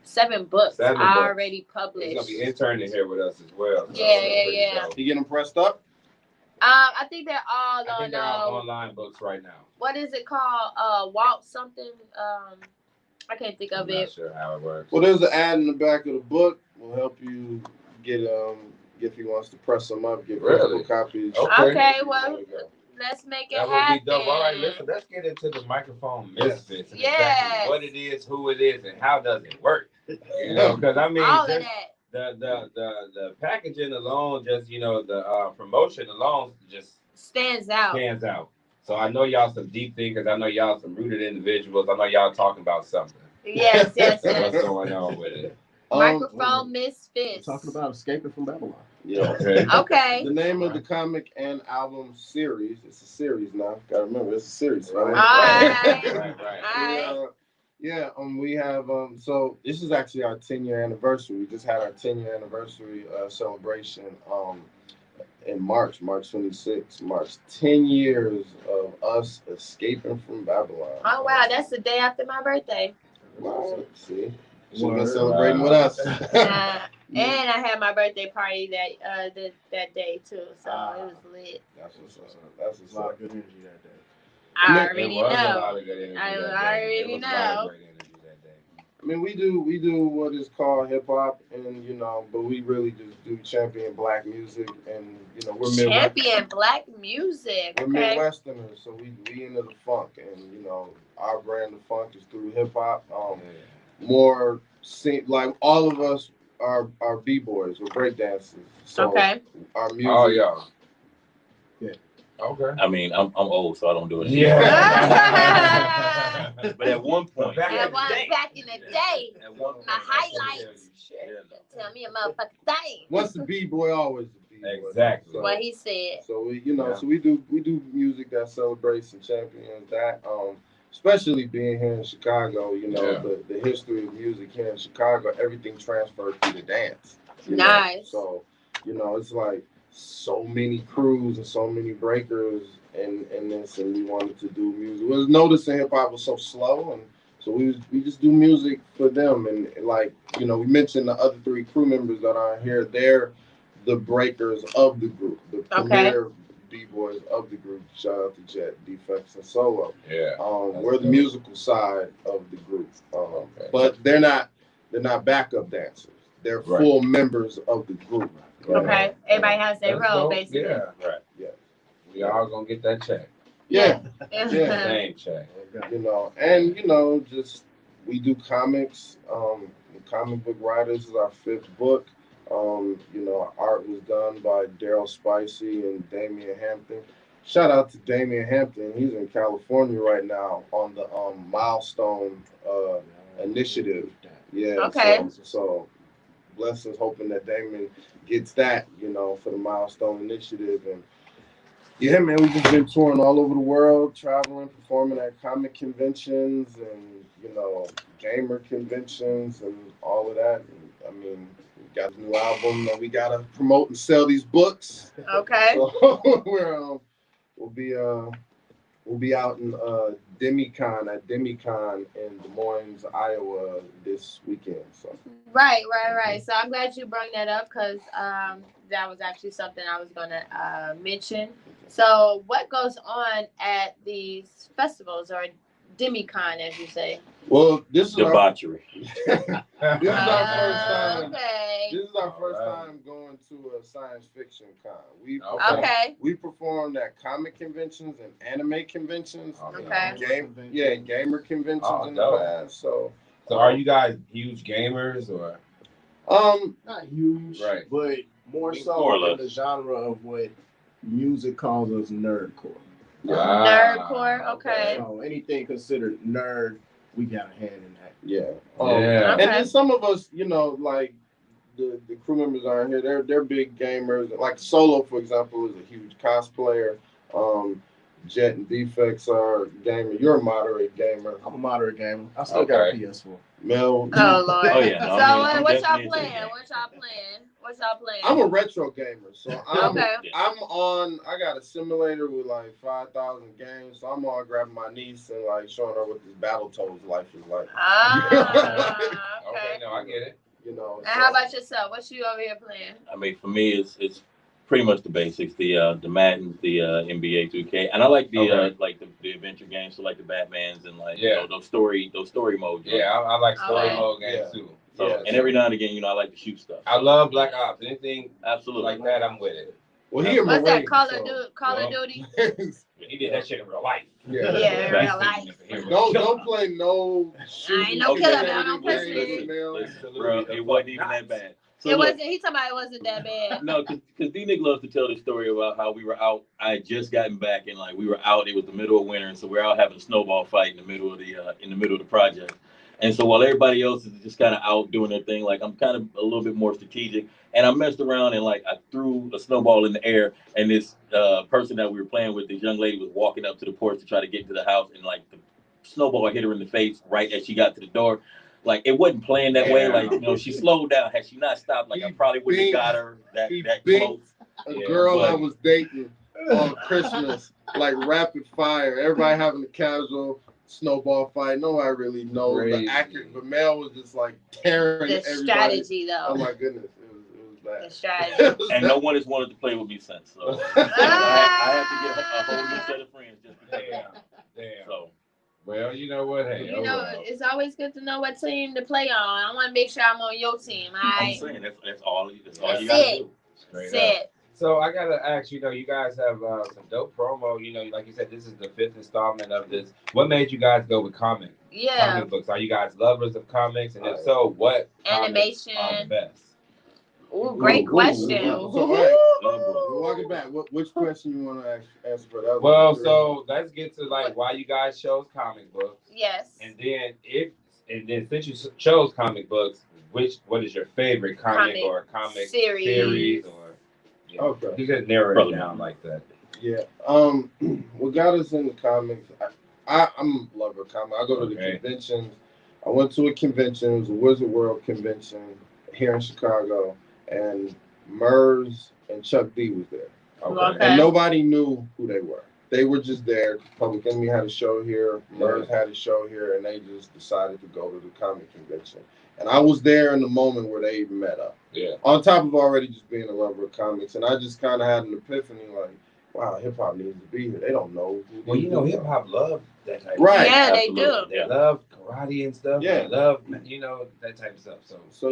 books already published. He's gonna be interning here with us as well. So Yeah. You get them pressed up? I think they're all they're all online books right now. What is it called? Walt something. I can't think of I'm it. not sure how it works. Well, there's an ad in the back of the book. We'll help you get if he wants to press them up, get physical copies. Okay, well, let's make it happen. That would be dope. All right, listen, let's get into the microphone misfits and exactly what it is, who it is, and how does it work. Because I mean, all just, of that. The packaging alone, just the promotion alone, just stands out. So I know y'all some deep thinkers. I know y'all some rooted individuals. I know y'all talking about something. Yes. What's going on with it? Microphone misfits. We're talking about escaping from Babylon. Yeah. Okay. The name of the comic and album series. It's a series now. Gotta remember, it's a series, right? Right. We have so this is actually our 10-year anniversary. We just had our 10-year anniversary celebration in March 26th. 10 years of us escaping from Babylon. Oh wow, that's the day after my birthday. Wow, see, she's been celebrating with us. And I had my birthday party that day too, so it was lit. That's what's a lot of good energy that day. I already know. I mean, we do what is called hip hop, and but we really just do champion black music, and we're champion black music. We're Midwesterners, so we into the funk, and our brand of funk is through hip hop. More like all of us are b-boys, we're breakdancers. So our music. Oh yeah. Okay. I mean, I'm old, so I don't do it anymore. Yeah. But at one point, back in the day, my highlights. Tell me a motherfucking thing. Once the b-boy, always the b-boy. Exactly. What he said. So so we do music that celebrates and champions that. Especially being here in Chicago, the history of music here in Chicago, everything transfers through the dance. Nice. So, it's like so many crews and so many breakers in this, and we wanted to do music. We was noticing hip hop was so slow, and so we just do music for them. And we mentioned the other 3 crew members that are here. They're the breakers of the group, the premier b-boys of the group. Shout out to Jet, Defects, and Solo. Yeah. We're the musical side of the group, but they're not backup dancers. They're full members of the group. Okay, everybody has their role, basically. Yeah, right. Yeah, we all gonna get that check. Yeah. Same check. You know, and you know, just we do comics. The Comic Book Writers is our 5th book. You know, art was done by Daryl Spicy and Damian Hampton. Shout out to Damian Hampton. He's in California right now on the Milestone initiative. Yeah. Okay. So blessings, hoping that Damian gets that, you know, for the Milestone initiative. And yeah, man, we've just been touring all over the world, traveling, performing at comic conventions and, you know, gamer conventions and all of that. And, I mean, we got a new album that we got to promote and sell these books. Okay. So we'll be out in DemiCon at DemiCon in Des Moines, Iowa this weekend. So Right. So I'm glad you brought that up because that was actually something I was gonna mention. So what goes on at these festivals or DemiCon, as you say? Well, this is debauchery. This is our first time. Okay. This is our first time going to a science fiction con. We performed at comic conventions and anime conventions. Okay. Gamer conventions in the past. So are you guys huge gamers or? Not huge, right? But more so in the genre of what music calls us nerdcore. Nerdcore, okay. So anything considered nerd, we got a hand in that. Yeah. Okay. And then some of us, you know, like the crew members aren't here. They're big gamers. Like Solo, for example, is a huge cosplayer. Jet and Defects are gamer. You're a moderate gamer. I'm a moderate gamer. I still got a PS4. Mel. Oh Lord. Oh yeah. No, So what y'all playing? What y'all playing? I'm a retro gamer, so I'm Okay. I got a simulator with like 5,000 games, so I'm on grabbing my niece and like showing her what this Battletoads life is like. Okay. No, I get it. You know. And how about yourself? What you over here playing? I mean, for me, it's pretty much the basics, the Madden, the NBA 2K, and I like the like the adventure games, so like the Batmans and like you know, those story mode games. Yeah, I like story mode games too. So and every now and again, you know, I like to shoot stuff. I love Black Ops. Anything absolutely like that, I'm with it. Well, he what's that? Call of Duty. He did that shit in real life. Yeah, real life. Don't play no. I ain't no killer, man. I don't push it. Bro, it wasn't even that bad. So it wasn't. He talking about it wasn't that bad. No, because D-Nick loves to tell the story about how we were out. I had just gotten back and like we were out. It was the middle of winter, and so we're out having a snowball fight in the middle of the project. And so while everybody else is just kind of out doing their thing, like I'm kind of a little bit more strategic. And I messed around and like I threw a snowball in the air, and this person that we were playing with, this young lady, was walking up to the porch to try to get to the house, and like the snowball hit her in the face right as she got to the door. Like it wasn't playing that way. Like you know, she slowed down. Had she not stopped, like I probably wouldn't have got her that close. A girl I was dating on Christmas, like rapid fire. Everybody having a casual snowball fight. Nobody really knows the accurate, but Mel was just like tearing the everybody. Strategy though. Oh my goodness, it was bad. The strategy. And no one has wanted to play with me since. So I had to get a whole new set of friends just because. Damn. So. Well, you know what? Hey, it's always good to know what team to play on. I want to make sure I'm on your team. I'm saying that's all you gotta do. That's it. So I gotta ask, you know, you guys have some dope promo. You know, like you said, this is the 5th installment of this. What made you guys go with comic books? Are you guys lovers of comics? And if so, what animation are the best? Ooh, great question. Walk it back. Which question you want to ask for? That well, so let's get to like why you guys chose comic books. Yes. And then since you chose comic books, what is your favorite comic series or? Yeah. Okay. You just narrow it down like that. Yeah. What got us into comics? I'm a lover of comics. I go to the conventions. I went to a convention. It was a Wizard World convention here in Chicago, and Murs and Chuck D was there. Okay. And nobody knew who they were. They were just there. Public Enemy had a show here. Murs had a show here, and they just decided to go to the comic convention. And I was there in the moment where they even met up. Yeah. On top of already just being a lover of comics, and I just kind of had an epiphany, like, wow, hip hop needs to be here. They don't know. Well, you know, hip hop love that type. Right. Yeah, Absolutely. they do. They love karate and stuff. Yeah. They love, you know, that type of stuff. So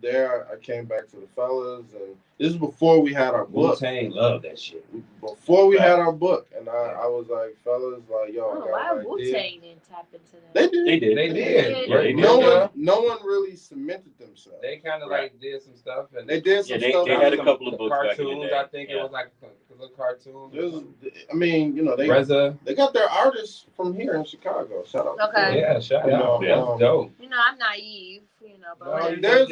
there I came back to the fellas, and this is before we had our book. Wu-Tang love that shit. Before we had our book, and I was like, fellas, like, yo, I got why an idea. Wu-Tang didn't tap into that? They did. They did. Yeah, they did. No one really cemented themselves. They kind of like did some stuff, and They did some Yeah, stuff. they had a couple of books cartoons. back in the day. I think it was like a little cartoon. I mean, you know, they got their artists from here in Chicago. Shout out. Okay. Yeah, shout out. Yeah. That's dope. You know, I'm naive. You know, but whatever.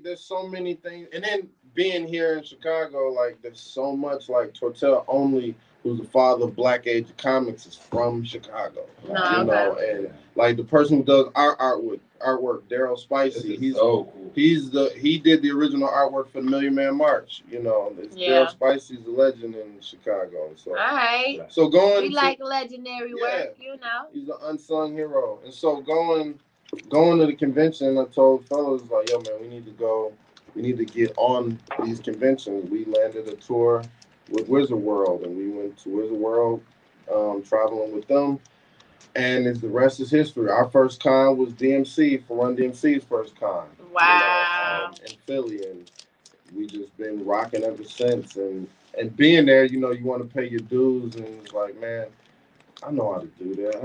There's so many things, and then being here in Chicago, like there's so much. Like Tortel Only, who's the father of Black Age Comics, is from Chicago. You know, and like the person who does our artwork, Daryl Spicy, he's so cool. He did the original artwork for the Million Man March. You know, Daryl Spicy's a legend in Chicago. So all right. So we like legendary work, you know. He's an unsung hero, and so going to the convention, I told fellas like, yo, man, we need to go. We need to get on these conventions. We landed a tour with Wizard World, and we went to Wizard World, traveling with them. And the rest is history. Our first con was DMC, for Run DMC's first con. Wow. In Philly, and we just been rocking ever since. And being there, you know, you want to pay your dues, and it's like, man, I know how to do that.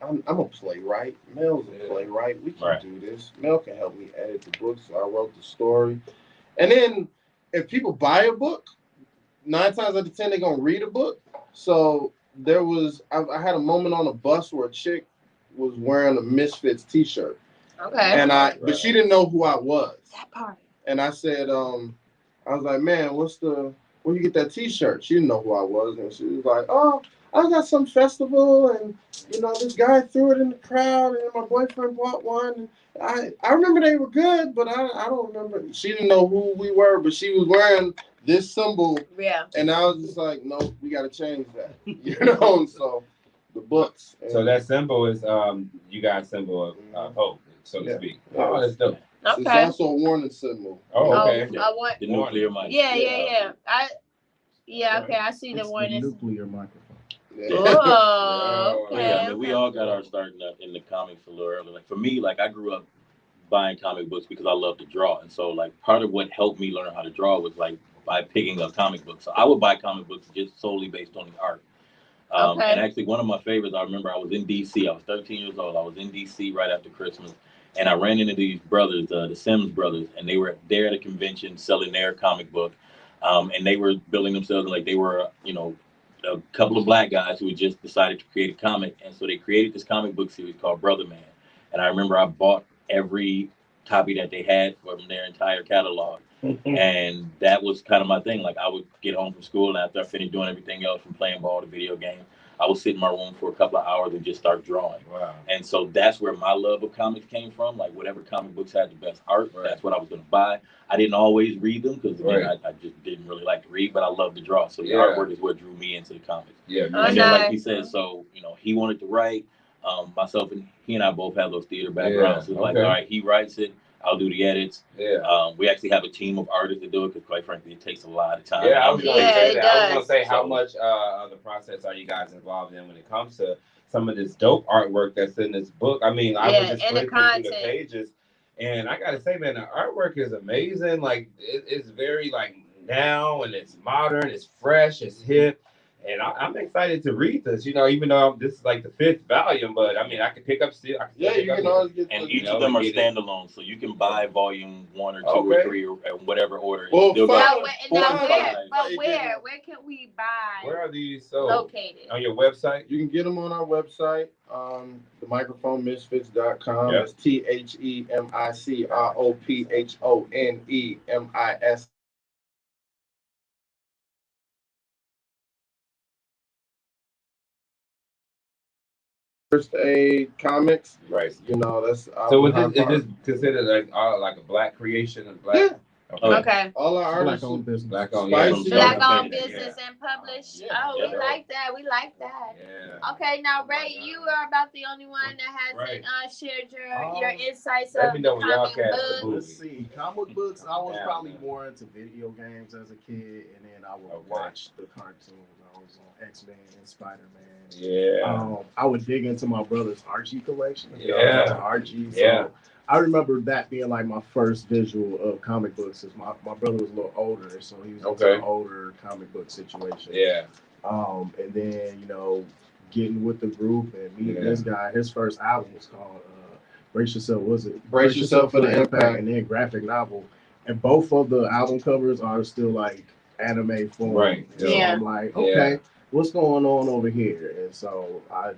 I'm a playwright. Mel's a playwright. We can do this. Mel can help me edit the book, so I wrote the story. And then if people buy a book, 9 times out of 10 they're gonna read a book. So there was I had a moment on a bus where a chick was wearing a Misfits t-shirt. Okay. And but she didn't know who I was. That part. And I said, I was like, man, where you get that t-shirt? She didn't know who I was, and she was like, oh, I got some festival, and you know, this guy threw it in the crowd, and my boyfriend bought one. And I remember they were good, but I don't remember. She didn't know who we were, but she was wearing this symbol. Yeah. And I was just like, no, we got to change that. You know, so the books. So that symbol is you guys' symbol of hope, so to speak. Oh, that's dope. Okay. It's also a warning symbol. Oh, okay. The nuclear mic. Yeah. Okay, I see the warning. Nuclear microphone. Yeah. Oh, okay. Yeah, I mean, we all got our start in the comics a little early. Like for me, like I grew up buying comic books because I love to draw, and so like part of what helped me learn how to draw was like by picking up comic books. So I would buy comic books just solely based on the art. And actually, one of my favorites, I remember I was in D.C. I was 13 years old. I was in D.C. right after Christmas, and I ran into these brothers, the Sims brothers, and they were there at a convention selling their comic book, and they were billing themselves like they were, you know, a couple of black guys who had just decided to create a comic. And so they created this comic book series called Brother Man. And I remember I bought every copy that they had from their entire catalog. And that was kind of my thing. Like I would get home from school, and after I finished doing everything else from playing ball to video game, I would sit in my room for a couple of hours and just start drawing. Wow. And so that's where my love of comics came from. Like whatever comic books had the best art, that's what I was going to buy. I didn't always read them because I just didn't really like to read, but I loved to draw. So the artwork is what drew me into the comics. Yeah. And then like he said, so, you know, he wanted to write. Myself and he and I both have those theater backgrounds. So it's like, all right, he writes it, I'll do the edits. Yeah. We actually have a team of artists that do it because, quite frankly, it takes a lot of time. Yeah, I was going to say that. I was going to say, how So- much of the process are you guys involved in when it comes to some of this dope artwork that's in this book? I mean, I was just flipping through the pages, and I got to say, man, the artwork is amazing. Like, it's very, like, now, and it's modern, it's fresh, it's hip. And I'm excited to read this, you know, even though this is like the 5th volume, but I mean, I can pick up still. You can always get. And each of them are standalone, so you can buy volume 1 or 2 or 3 or whatever order. Where can we buy? Where are these sold? Located on your website? You can get them on our website, themicrophonemisfits.com. Yep. That's TheMicrophonemisfits. First Aid Comics, right? You know, that's so. Is this considered like a black creation of black? Yeah. Okay. All our artists. Black-owned business. Black-owned business and published. Yeah. Oh, we like that. We like that. Yeah. Okay, now Ray, you are about the only one that hasn't shared your insights Let of me know when y'all comic cast the books. movie. Let's see. Comic books, I was probably more into video games as a kid, and then I would watch the cartoons. I was on X-Men and Spider-Man. Yeah. I would dig into my brother's Archie collection. Yeah. Archie. So I remember that being like my first visual of comic books. Is my brother was a little older, so he was into an older comic book situation. Yeah. And then getting with the group and meeting this guy. His first album was called Brace Yourself. Was it Brace Yourself for the Impact? And then graphic novel. And both of the album covers are still like anime form. Right. So I'm like, okay, what's going on over here? And so I,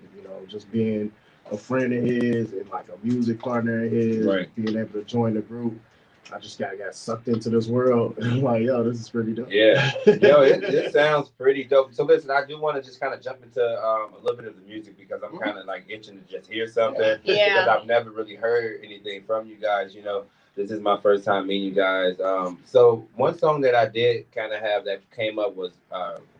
just being a friend of his and like a music partner of his, being able to join the group, I just got sucked into this world. And I'm like, yo, this is pretty dope. Yeah. It sounds pretty dope. So listen, I do want to just kind of jump into a little bit of the music because I'm kind of like itching to just hear something. Because I've never really heard anything from you guys, This is my first time meeting you guys. So one song that I did kind of have that came up was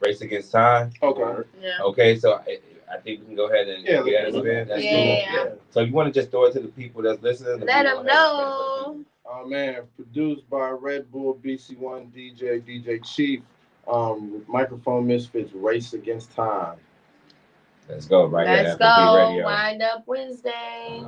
Race Against Time. Okay. Yeah. Okay, so I think we can go ahead and get it spin. That's cool. So you want to just throw it to the people that's listening? Let them know. Oh man, produced by Red Bull, BC1 DJ Chief, Microphone Misfits, Race Against Time. Let's go right here. Let's go. Wind Up Wednesday.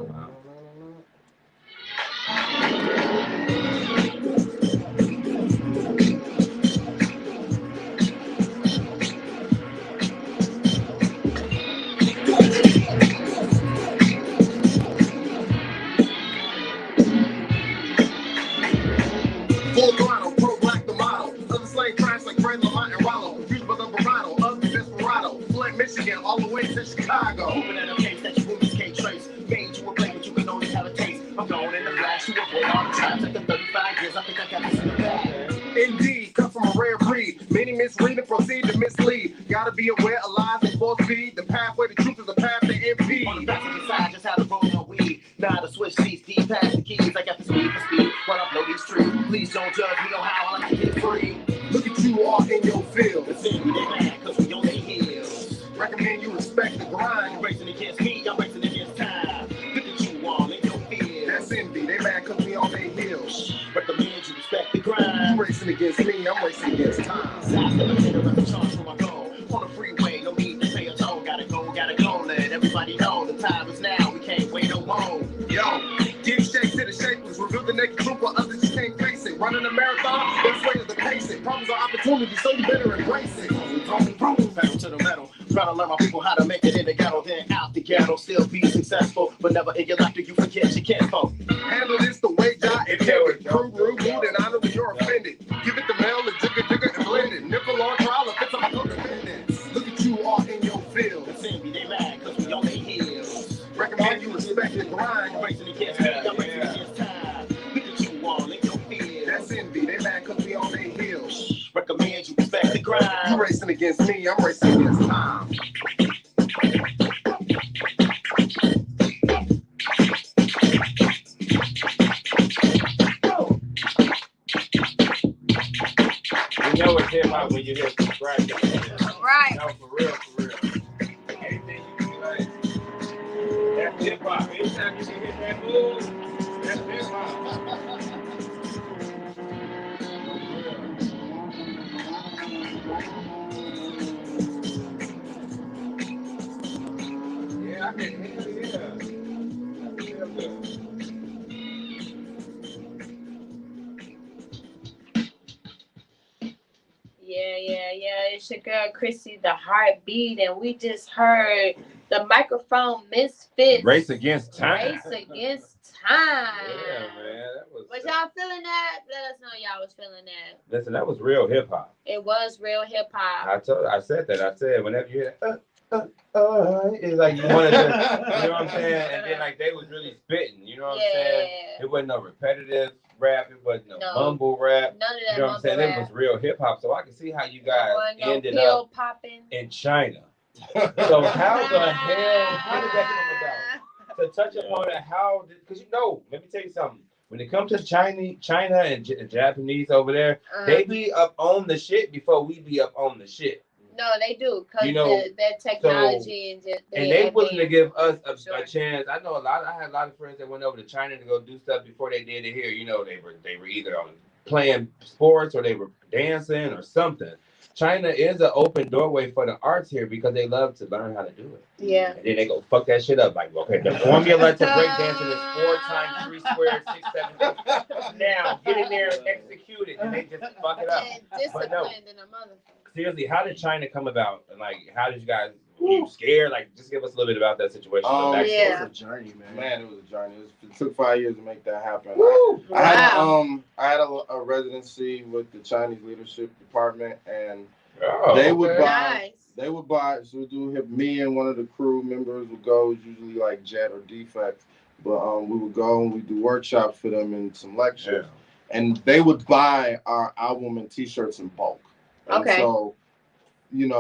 Full throttle, pro black the model. Other slave tracks like Fred Lamont and Rollo. Used by the Verado, ugly desperado. Flint, Michigan, all the way to Chicago. Moving at a pace that your movies can't trace. Made you a play, but you can only have a taste. I'm going in the flash to avoid all the times after 35 years. I think I got this in the bag. Indeed, cut from a rare breed. Many misread and proceed to mislead. Gotta be aware of lies and full speed. The pathway to truth is the path to impede. On the passenger side, just how to roll no weed. Now to switch seats, deep past the keys. I got the speed for speed. When I blow these trees, please don't judge me on how I like to get free. Look at you all in your field. It's in they mad cause we on their heels. Recommend you respect the grind. You racing against me, I'm racing against time. Look at you all in your field. That's envy, they mad cause we on their heels. Recommend you respect the grind. You racing against me, I'm racing against time. Size the material of the charge for my goal. On the freeway, no need to pay a toll. Gotta go, let everybody know the time is now. We can't wait no more. Yo, give shake to the shapers, reveal the naked truth while others just can't face it. Running a marathon, best way is to pace it. Problems are opportunities, so you better embrace it. Pedal to the metal, trying to learn my people how to make it in the ghetto, then out the ghetto, still be successful, but never in your life do you forget your kinfolk. Handle this the way God intended. Crew, rude, and honor when you're offended. Give it the mail, and jigger, and blend it. Nipple on trial, if it's on codependence. Look at you all in your field. It's envy, they mad, cause we on their heels. Recommend you respect the grind. You're racing against me, I'm racing against time. Look at you all in your field. That's envy, they mad cause we on their heels. Recommend you respect the grind. You're racing against me, I'm racing against time. You know it's hip hop when you hear some scratch. Right. No, for real. Anything you do like, that's hip hop. Anytime you can hit that move, that's hip hop. Yeah, I can hear it. Yeah. It's your girl Krissy TheHeartBeat, and we just heard the Microphone Misfits. Race Against Time. Race Against Time. Yeah, man. That was. Was y'all feeling that? Let us know y'all was feeling that. Listen, that was real hip hop. It was real hip hop. I said that. I said whenever you hear that, it's like you wanted to, you know what I'm saying? And then like they was really spitting, you know what I'm saying? It wasn't no repetitive rap, it wasn't no mumble rap. None of that. You know what I'm saying? It was real hip hop. So I can see how you guys ended up in China. So how the hell, how did that come about? To touch upon it, because let me tell you something. when it comes to China and Japanese over there, they be up on the shit before we be up on the shit. No, they do, because their technology and they willing to give us a chance. I know I had a lot of friends that went over to China to go do stuff before they did it here. You know, they were either on playing sports or they were dancing or something. China is an open doorway for the arts here because they love to learn how to do it. Yeah. And then they go fuck that shit up. Like, okay, the formula to breakdancing is 4 times 3 squared, 6, 7. Now get in there and execute it, and they just fuck it up. Disciplined in a motherfucker. Seriously, how did China come about? And like, how did you guys? Were you scared? Like, just give us a little bit about that situation. It was a journey, man. It was a journey. It took 5 years to make that happen. I had a residency with the Chinese leadership department, and they would buy. They would buy. So me and one of the crew members would go. It was usually like Jet or Defect, but we would go and we do workshops for them and some lectures, and they would buy our album and T-shirts in bulk. And so,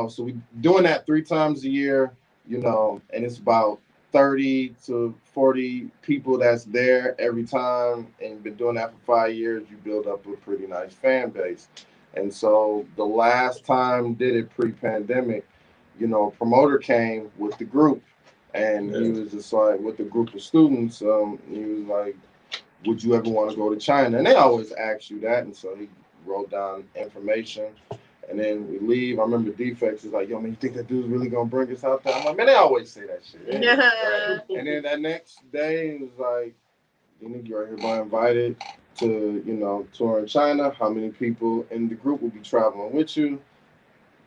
so we doing that 3 times a year, and it's about 30 to 40 people that's there every time, and you've been doing that for 5 years. You build up a pretty nice fan base. And so the last time did it pre-pandemic, a promoter came with the group, and he was just like, with the group of students, he was like, would you ever want to go to China? And they always ask you that, and so he wrote down information. And then we leave. I remember Defects is like, yo, man, you think that dude's really going to bring us out there? I'm like, man, they always say that shit. Right? And then that next day, it was like, you're here invited to, tour in China. How many people in the group will be traveling with you?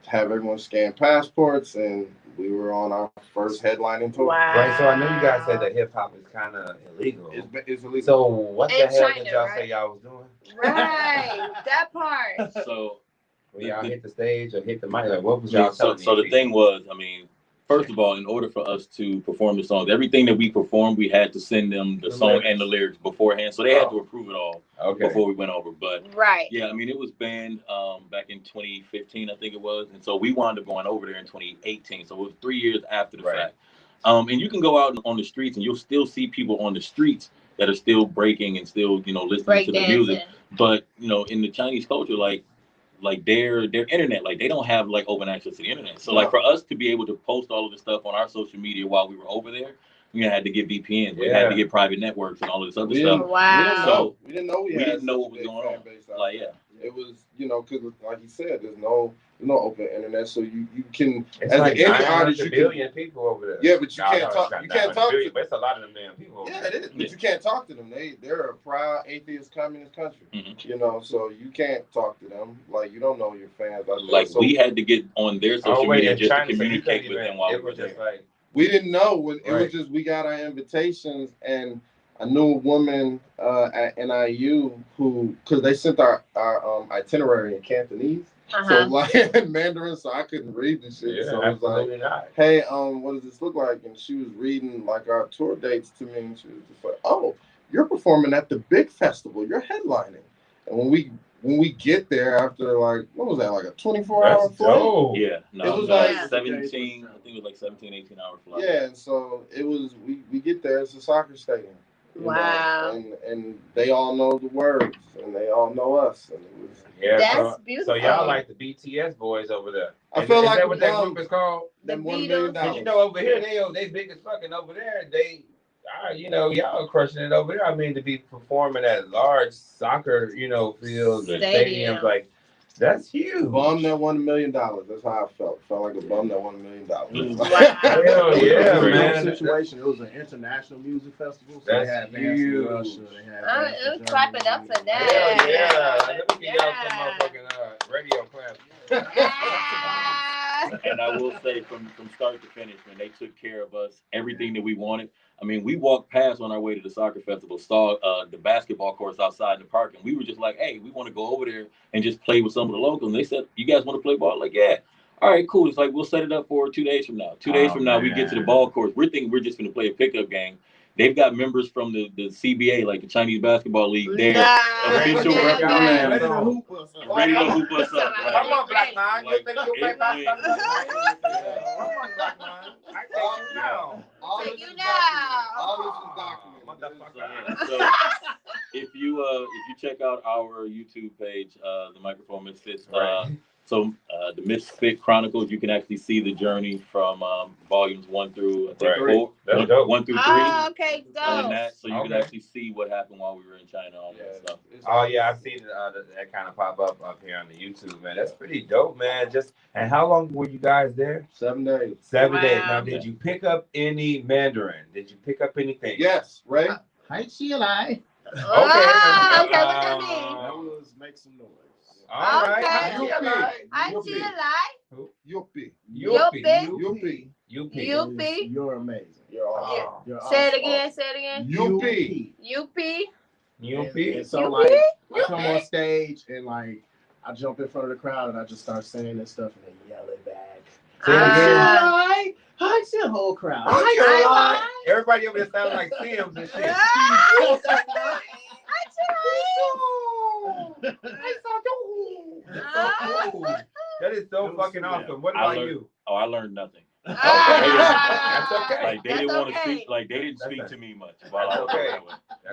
Have everyone scan passports. And we were on our first headlining tour. Wow. Right, so I know you guys said that hip-hop is kind of illegal. It's illegal. So what the hell did y'all say y'all was doing? Right, that part. So... Well, y'all hit the stage or hit the mic? Like, what was y'all telling me? So the thing was, I mean, first of all, in order for us to perform the songs, everything that we performed, we had to send them the song and the lyrics beforehand. So they had to approve it all before we went over. But yeah, I mean, it was banned back in 2015, I think it was. And so we wound up going over there in 2018. So it was 3 years after the fact. And you can go out on the streets and you'll still see people on the streets that are still breaking and still, listening to the music. But, in the Chinese culture, like their internet, like they don't have like open access to the internet. So like for us to be able to post all of the stuff on our social media while we were over there, we had to get VPNs, we had to get private networks and all of this other stuff. Wow. We didn't know we didn't know what was going on. Like it was, because like you said, there's no open internet, so you can it's as like an indie artist, you billion people over there. Yeah, but you can't talk. You can't talk to. But it's a lot of them damn people. Yeah, it is. But you can't talk to them. They're a proud atheist communist country. So you can't talk to them. Like you don't know your fans. Like we had to get on their social media just to communicate with them while we were there. Like, we didn't know when it was just we got our invitations, and I knew a woman at NIU because they sent our itinerary in Cantonese. So like in Mandarin, so I couldn't read the shit. So I was like, hey, what does this look like? And she was reading like our tour dates to me, and she was just like, oh, you're performing at the big festival, you're headlining. And when we get there after like, what was that, like a 24-hour flight? Yeah, no, it was like 17, I think it was like 17, 18-hour flight. Yeah, and so it was, we get there, it's a soccer stadium. Wow. And they all know the words, and they all know us. And it was, that's beautiful. So y'all like the BTS boys over there. I feel like that what that group is called? Them $1 million. Over here, they big as fucking over there. Y'all crushing it over there. I mean, to be performing at large soccer, fields and stadiums, like, that's huge. Bum that $1 million. That's how I felt. Felt like a bum that $1 million. Hell yeah, man. Situation. It was an international music festival. So that's they had huge. Russia, they had clap it up for that. Hell yeah. Let me give y'all some motherfucking radio claps. And I will say, from start to finish, man, they took care of us, everything that we wanted. I mean, we walked past on our way to the soccer festival, saw the basketball courts outside in the park, and we were just like, hey, we want to go over there and just play with some of the locals. And they said, you guys want to play ball? Like, yeah. All right, cool. It's like, we'll set it up for 2 days from now. 2 days from now, we get to the ball courts. We're thinking we're just going to play a pickup game. They've got members from the CBA, like the Chinese Basketball League, there. Official referee. Ready to hoop us up. Ready to hoop us up. Come on, Blac Chyna. Like, Come on, Blac Chyna. I take you now. Take you now. All this is documented. So check out our YouTube page, the Microphone Misfits. So the Misfit Chronicles, you can actually see the journey from volumes 1 through 4. That's dope. 1 through 3. Oh, okay, dope. And that, so you can actually see what happened while we were in China, all that stuff. Oh yeah, I've seen that kind of pop up here on the YouTube, man. That's pretty dope, man. And how long were you guys there? 7 days. 7 days. Now, did you pick up any Mandarin? Did you pick up anything? Yes, Ray. Hi, Sheila. Okay, what that mean? That was make some noise. All right. I feel like Yuppie. Yuppie. You're amazing. You're awesome. You're Say it awesome. again. Say it again. Yuppie. And so like I come on stage and like I jump in front of the crowd and I just start saying this stuff and they yell it back. Say it again. Hi, see the whole crowd. Everybody over there sounds like Sims and shit. That is so fucking awesome. What about you? Oh, I learned nothing. That's okay. Like they didn't want to speak. Like they didn't speak to me much. That's okay.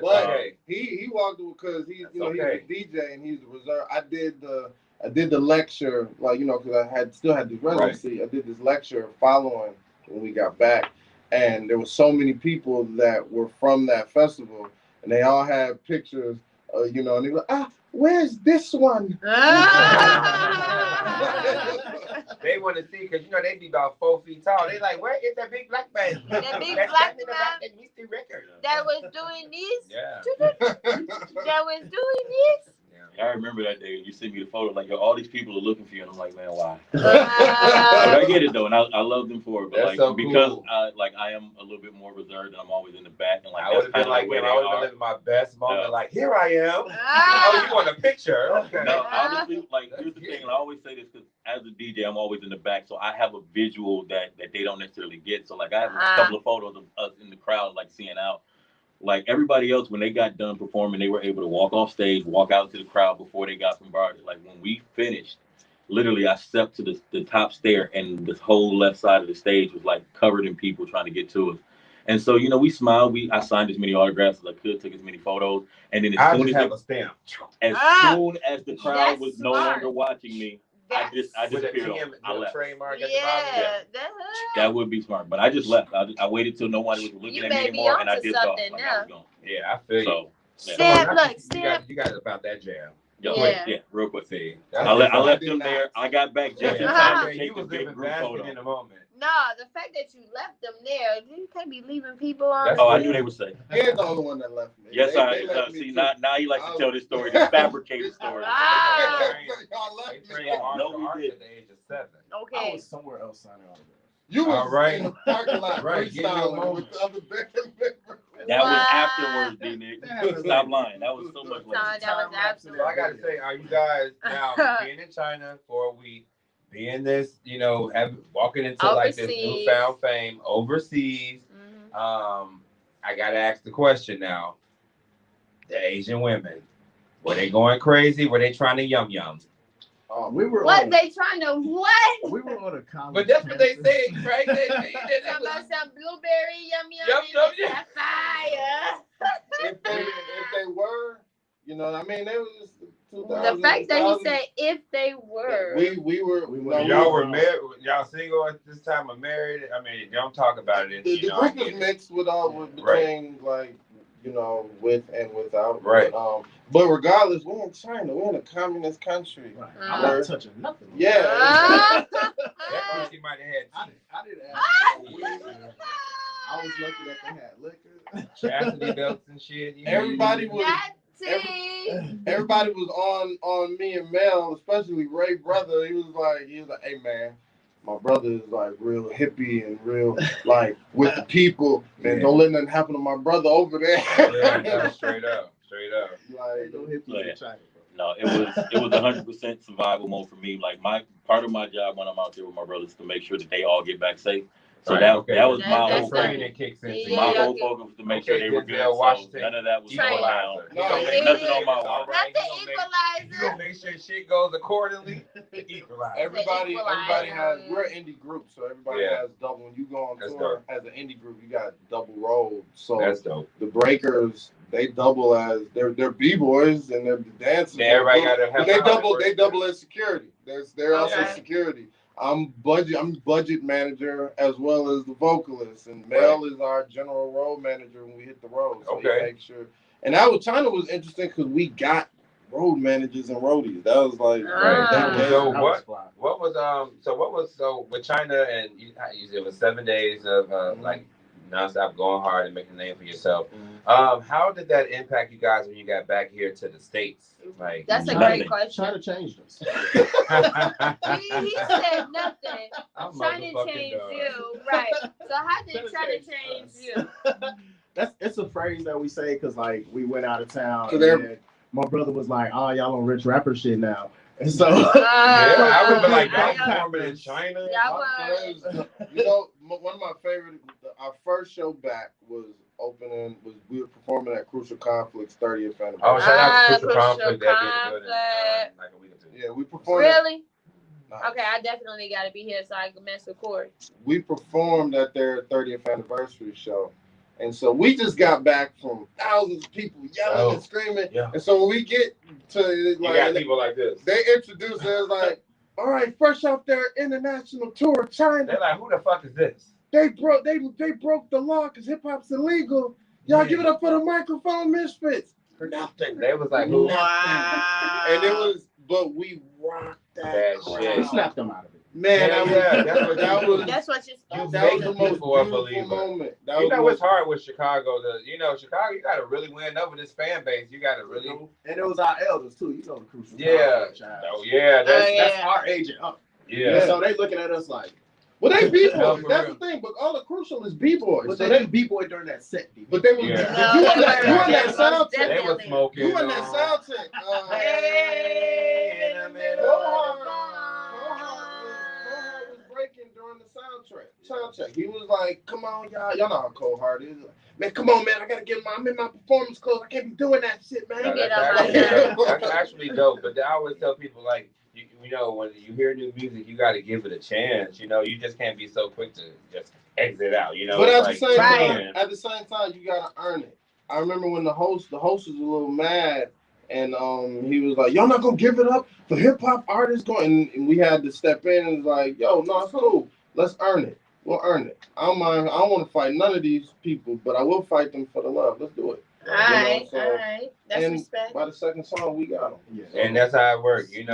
But he walked because he's he's a DJ and he's a reserve. I did the lecture because I still had the residency. I did this lecture following when we got back, and there were so many people that were from that festival, and they all had pictures. And they were like, where's this one? They want to see because they be about 4 feet tall. They like, where is that big black man? That big black man record that was doing this. Yeah. That was doing this. I remember that day. You sent me the photo. Like, all these people are looking for you, and I'm like, man, why? But I get it though, and I love them for it. But that's like because cool. I am a little bit more reserved, and I'm always in the back, and like I would have been like, I would have lived my best moment. Like, here I am. Oh, you want a picture? Okay. No, honestly, like here's the thing, and I always say this because as a DJ, I'm always in the back, so I have a visual that they don't necessarily get. So like, I have a couple of photos of us in the crowd, like seeing out. Like everybody else, when they got done performing, they were able to walk off stage, walk out to the crowd before they got bombarded. Like when we finished, literally, I stepped to the top stair, and this whole left side of the stage was like covered in people trying to get to us. And so, we smiled. I signed as many autographs as I could, took as many photos, and then as soon as the crowd was no longer watching me, I disappeared. I left. That would be smart, but I just left. I waited till nobody was looking at me anymore, and I did talk. Like I was gone. Yeah, I feel you. You got about that jam. Yeah, real quick. See, I left them there. I got back just in time to take a big group photo. In a moment. No, the fact that you left them there, you can't be leaving people on. I knew they would say. You're the only one that left me. Yes, see, now you like to tell this story, the fabricated story. No, we did at the age of 7. Okay. I was somewhere else signing autographs. You was in the parking lot freestyling with the other band members. That was afterwards, D-Nick. Stop lying. That was so much later. That was absolutely. So I gotta say, are you guys now being in China for a week, being this, walking into like this newfound fame overseas? I gotta ask the question now. The Asian women, were they going crazy? Were they trying to yum? We were. What they trying to what? We were on a college. But that's what they say, right? They about some blueberry yum. Fire. If they were, it was 2000. The fact that he said if they were. We were. Y'all were married. Y'all single at this time or married? I mean, don't talk about it. The group was mixed between with and without. Right. But regardless, we're in China. We're in a communist country. Right. I'm not touching nothing. Yeah. That pussy might have had. I didn't ask. I was lucky that they had liquor, chastity belts and shit. Everybody was on me and Mel, especially Ray brother. He was like, hey man, my brother is like real hippie and real like with the people. Man, don't let nothing happen to my brother over there. Yeah, straight up. Like, don't hit me in China, bro. No, it was 100% survival mode for me. Like part of my job when I'm out there with my brothers is to make sure that they all get back safe. So that was That's my whole training focus. kicks in. Yeah, My whole focus was to make sure they were good. So none of that was going down. Nothing on my watch. Not the equalizer. You gonna make sure shit goes accordingly. Equalizer. Everybody has. We're an indie group, so everybody has double. When you go on tour as an indie group, you got double roles. So that's dope. The breakers, they double as they're b-boys and they're dancers. Yeah, everybody got to have. They double as security. They're also security. I'm budget manager as well as the vocalist, and Mel is our general role manager when we hit the road. So he makes sure. And that was China was interesting because we got road managers and roadies. That was like what was with China and you it was 7 days of like nonstop going hard and making a name for yourself. How did that impact you guys when you got back here to the States? Like that's a great question. China changed us. he said nothing. China changed you, right? So how did China change you? It's a phrase that we say because like we went out of town and my brother was like, "Oh, y'all on rich rapper shit now." And so I remember like y'all performing in China. You know, one of my favorite. Our first show back was we were performing at Crucial Conflict's 30th anniversary. Oh, shout out to Crucial Conflict. Like a week or two. Yeah, we performed. Really? Nice. Okay, I definitely got to be here so I can mess with Corey. We performed at their 30th anniversary show. And so we just got back from thousands of people yelling and screaming. Yeah. And so when we get to you got people like this. They introduce us like, all right, fresh off their international tour of China. They're like, who the fuck is this? They broke the law because hip hop's illegal. Y'all give it up for the microphone misfits. Nothing. They was like, who? Wow. And it was, but we rocked that shit. We slapped them out of it. Man, that's what that was the most beautiful moment. You know what's hard with Chicago? Chicago, you got to really win over this fan base. You got to really. And it was our elders too. You know the Crucial. That's our agent up. Yeah. So they looking at us like. Well, they b-boys. That's the thing. But all the Crucial is b-boys. But they didn't b-boy during that set. But they were. You on that sound check. They were smoking. You on that sound check. Breaking during the sound check. He was like, "Come on, y'all know how cold heart is. Man, come on, man. I gotta I'm in my performance clothes. I can't be doing that shit, man." That's actually dope. But I always tell people like, you know, when you hear new music, you got to give it a chance. You know, you just can't be so quick to just exit out. You know, but at the same time, you gotta earn it. I remember when the host was a little mad. And he was like, "Y'all not gonna give it up for hip hop artists going?" And we had to step in and was like, "Yo, no, it's cool. Let's earn it. We'll earn it. I don't mind. I don't want to fight none of these people, but I will fight them for the love. Let's do it." All right. That's respect. By the second song, we got them. Yeah. And that's how it works. That's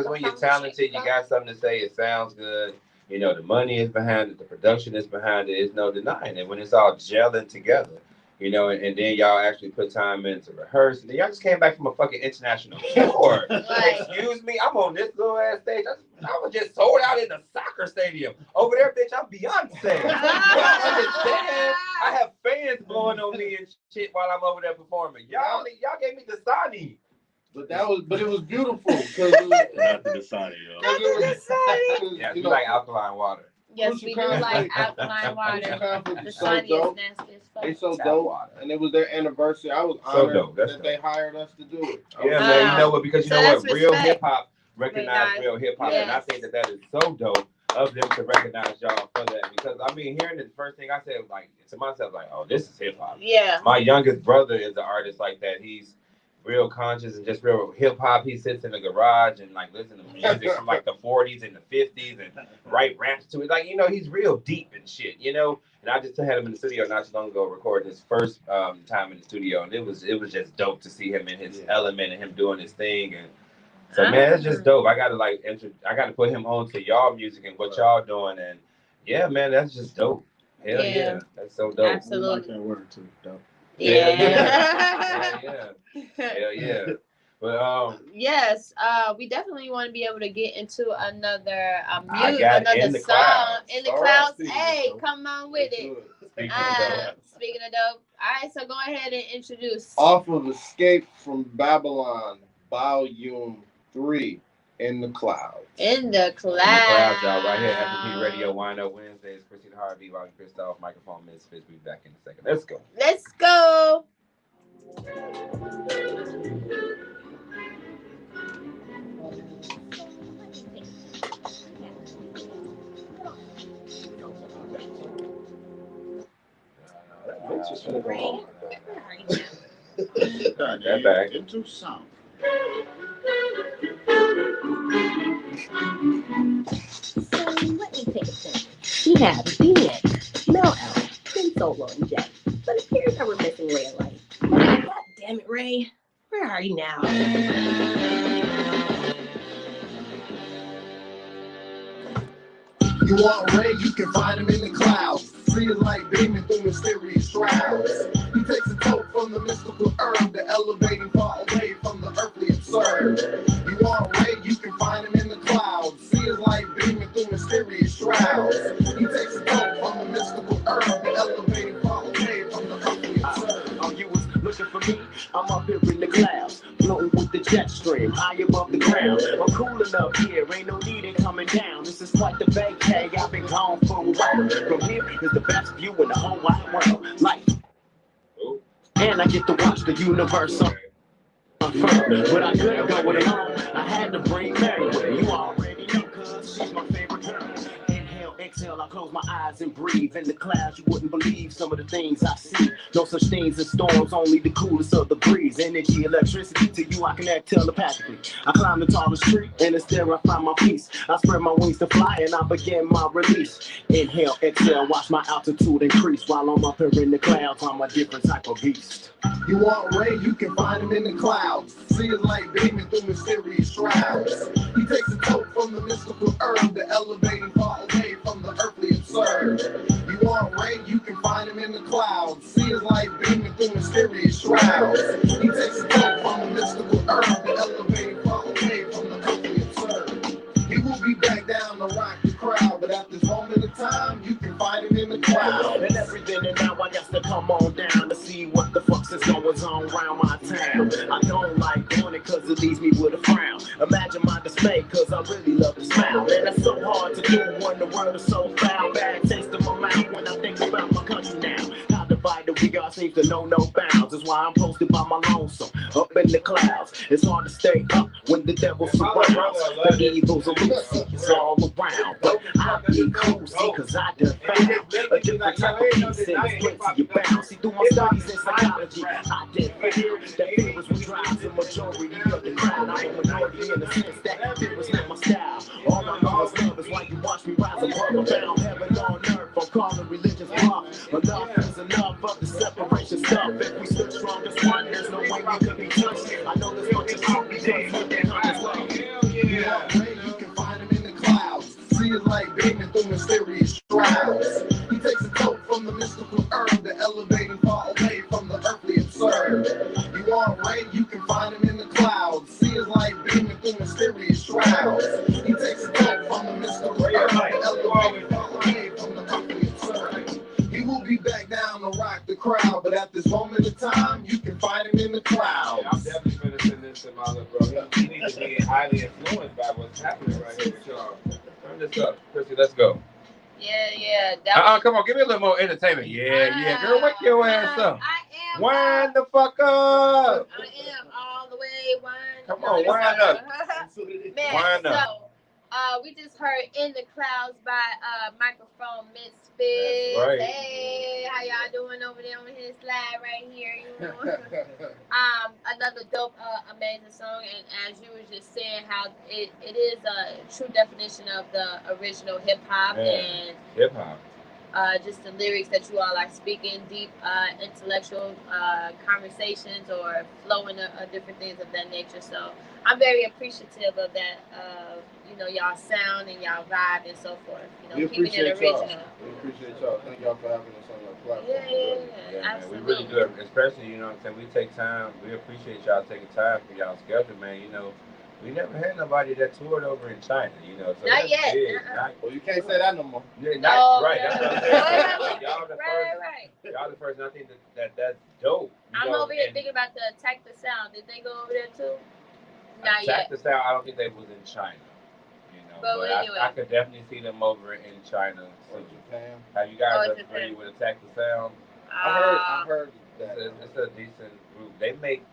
when you're talented. You got something to say. It sounds good. You know, the money is behind it. The production is behind it. There's no denying it. When it's all gelling together. You know, and then y'all actually put time in to rehearse. And then y'all just came back from a fucking international tour. Excuse me, I'm on this little ass stage. I was just sold out in the soccer stadium. Over there, bitch, I'm Beyonce. You understand? I have fans blowing on me and shit while I'm over there performing. Y'all gave me the Dasani. But it was beautiful because it was not the Dasani, yo. Yeah, you like alkaline water. Yes, we do like alkaline water. The Sunny is nasty as fuck. It's so dope, and it was their anniversary. I was honored that they hired us to do it. Yeah, man. You know what? Because you know what? Real hip hop recognize real hip hop, and I think that is so dope of them to recognize y'all for that. Because I mean, hearing it, the first thing I said like to myself, like, "Oh, this is hip hop." Yeah. My youngest brother is an artist like that. He's real conscious and just real hip hop. He sits in the garage and like listen to music from like the 40s and the 50s and write raps to it. Like, you know, he's real deep and shit, you know. And I just had him in the studio not too long ago recording his first time in the studio, and it was just dope to see him in his element and him doing his thing. And so man, it's just dope. I gotta put him on to y'all music and what y'all doing, and yeah, man, that's just dope. Hell yeah, that's so dope. Absolutely. I like that word too, dope. Yeah. Hell yeah. But yes, we definitely want to be able to get into another another song in the clouds. Hey, come on with it. Speaking of dope. All right, so go ahead and introduce. Off of Escape from Babylon, Volume 3. In the clouds. In the clouds. In the clouds, y'all. Right here, FP Radio Wind Up Wednesdays. Krissy TheHeartBeat, Rocky Christoph, microphone Misfits. We'll be back in a second. Let's go. Let's go. That back. Into some. So let me take a think. We have DMX, Mel L, Prince Solo, and Jack. But it appears that we're missing Ray and Light. God damn it, Ray. Where are you now? You want Ray, you can find him in the clouds. See his light beaming through mysterious shrouds. He takes a toke from the mystical herb, the elevating far away from the earthly absurd. You want Ray, you can find him in the clouds. See his light beaming through mysterious shrouds. He takes a toke from the mystical herb, the elevating far away from the earthly absurd. Oh, you was looking for me? I'm up here in the clouds, floating with the jet stream, high above the ground. I'm cool enough here, ain't no need in coming down. This is quite the vacay, I've been gone for a while. From here is the best view in the whole wide world. Life. And I get to watch the universe unfurl. But I couldn't go it alone, I had to bring Mary with me. You already know, cause she's my favorite girl. Inhale, exhale, I close my eyes and breathe. In the clouds, you wouldn't believe some of the things I see. No such things as storms, only the coolest of the breeze. Energy, electricity, to you I connect telepathically. I climb the tallest tree, and it's there I find my peace. I spread my wings to fly, and I begin my release. Inhale, exhale, watch my altitude increase. While I'm up here in the clouds, I'm a different type of beast. You want Ray, you can find him in the clouds. See his light beaming through mysterious shrouds. He takes a toke from the mystical herb, the elevating far away from the earthly absurd. You want Ray, you can find him in the clouds. See his light beaming through mysterious shrouds. He takes a toke from the mystical herb, the elevating far away from the earthly absurd. He will be back down to rock the crowd, but at this moment of time, you can find him in the clouds. And everything and now I got to come on down to see what the fuck's is going on around my town. I don't like doing it cause it leaves me with a frown. Imagine my dismay cause I really love to smile. And it's so hard to do when the world is so foul. Bad taste in my mouth when I think about my country now. How divided we are seems to know no bounds. That's why I'm posted by my lonesome up in the clouds. It's hard to stay up when the devil's surrounds. The evil's elusive, it's all around. But I get cozy cause I done found a different type of peace and it's plenty you bound. See through my studies in psychology, I did fear that fear is what drives the majority of the crowd. I'm a minority in the sense that fear is not my style. All I know is love is why you watch me rise above. I found heaven on earth, I'm calling religious bluff. Enough is enough of the separation stuff. If we stood strong as one, there's no way we could be touched. I know this much is true because we're the as well. You want Ray, you can find him in the clouds. See his light beaming through mysterious shrouds. He takes a toke from the mystical herb, the elevating far away from the earthly absurd. You want Ray, you can find him in the clouds. See his light beaming through mysterious shrouds. He takes a toke from the mystical herb, the elevating far away from the earthly absurd. He will be back down to rock the crowd, but at this moment of time, you can find him in the clouds. I'm definitely finishing this to my little brother. He needs to be highly influenced by what's happening right here with y'all. Turn this up. Krissy, let's go. Yeah. That Come on, give me a little more entertainment. Yeah. Girl, wake your ass up. I am. Wind the fuck up. I am all the way wind. Come on, wind up. Man, Wind up. so we just heard In the Clouds by Microphone Misfits. That's right. Hey, how y'all doing over there on his slide right here? You know? Another dope, amazing song, and as you were just saying, how it is a true definition of the original hip hop and hip hop. Just the lyrics that you all are speaking, deep intellectual conversations or flowing of different things of that nature. So I'm very appreciative of that, y'all sound and y'all vibe and so forth. Keeping it original. We appreciate y'all. Thank y'all for having us on your platform. Yeah, absolutely. Man, we really do it, especially, what I'm saying, we take time. We appreciate y'all taking time for y'all schedule, man. We never had nobody that toured over in China, So not yet. Well, you can't say that no more. Yeah, right. That's what I'm saying. Y'all the first. Right. Y'all the first. And I think that's dope. I'm over here thinking about the Attack the Sound. Did they go over there too? Not Attack yet. the Sound, I don't think they was in China. You know, but anyway. I could definitely see them over in China. Or Japan. Have you guys agree with Attack the Sound? I heard that. It's a decent group. They make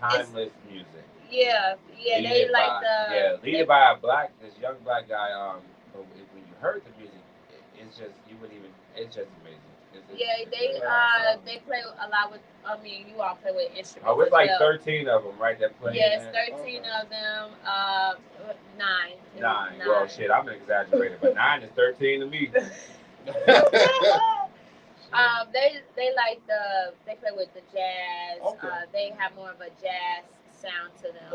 timeless music. Yeah, they like leaded by this young black guy. But when you heard the music, it's just it's just amazing. They play a lot with. I mean, you all play with instruments. Oh, it's like 13 of them, right? That play. Yes, 13 of them. 9. 9. Well, shit, I'm exaggerating, but 9 is 13 to me. They play with the jazz. Okay. They have more of a jazz sound to them.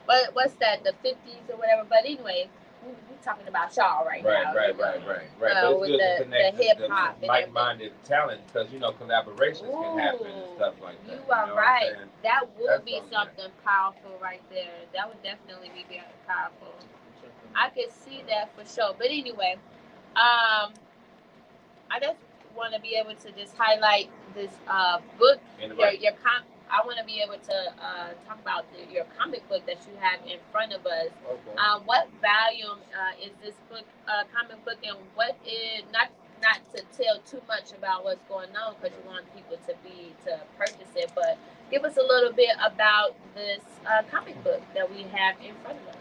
But what's that? The 50s or whatever. But anyway, we're talking about y'all right now. Right. But with it's good to the hip hop, like-minded talent, because collaborations can happen and stuff like that. You are right. That would be something powerful right there. That would definitely be very powerful. I could see that for sure. But anyway, I just want to be able to just highlight this book. I want to be able to talk about your comic book that you have in front of us. Okay. What volume is this book, comic book, and what is not to tell too much about what's going on because you want people to purchase it, but give us a little bit about this comic book that we have in front of us.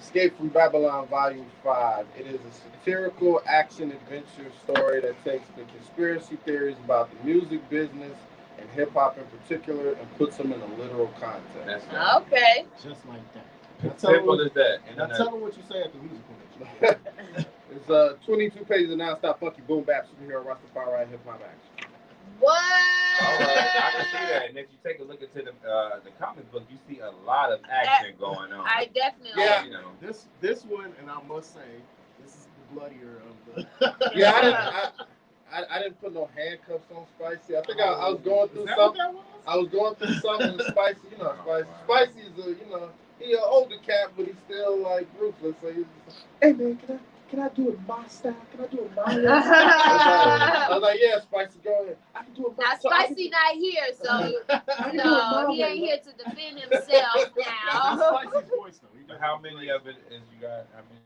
Escape from Babylon, Volume 5. It is a satirical action-adventure story that takes the conspiracy theories about the music business and hip-hop in particular and puts them in a literal context. Okay. Just like that. Simple as that. Now tell them what you say at the music convention. It's 22 pages of non-stop funky boom bap superhero Rastafari hip-hop action. What? All right, I can see that. And if you take a look into the comic book, you see a lot of action going on. I definitely. Yeah. This one, and I must say, this is the bloodier of the. Yeah, I didn't put no handcuffs on Spicy. I think I was going through something. I was going through something with Spicy. Spicy is he an older cat, but he's still like ruthless. So he's just, hey man, can I do it my style? Can I do it my way? I was like, yeah, Spicy, go ahead. I can do it my style. Now, Spicy not here, so he ain't here to defend himself now. Spicy's voice, though. How many of it is you got? How many?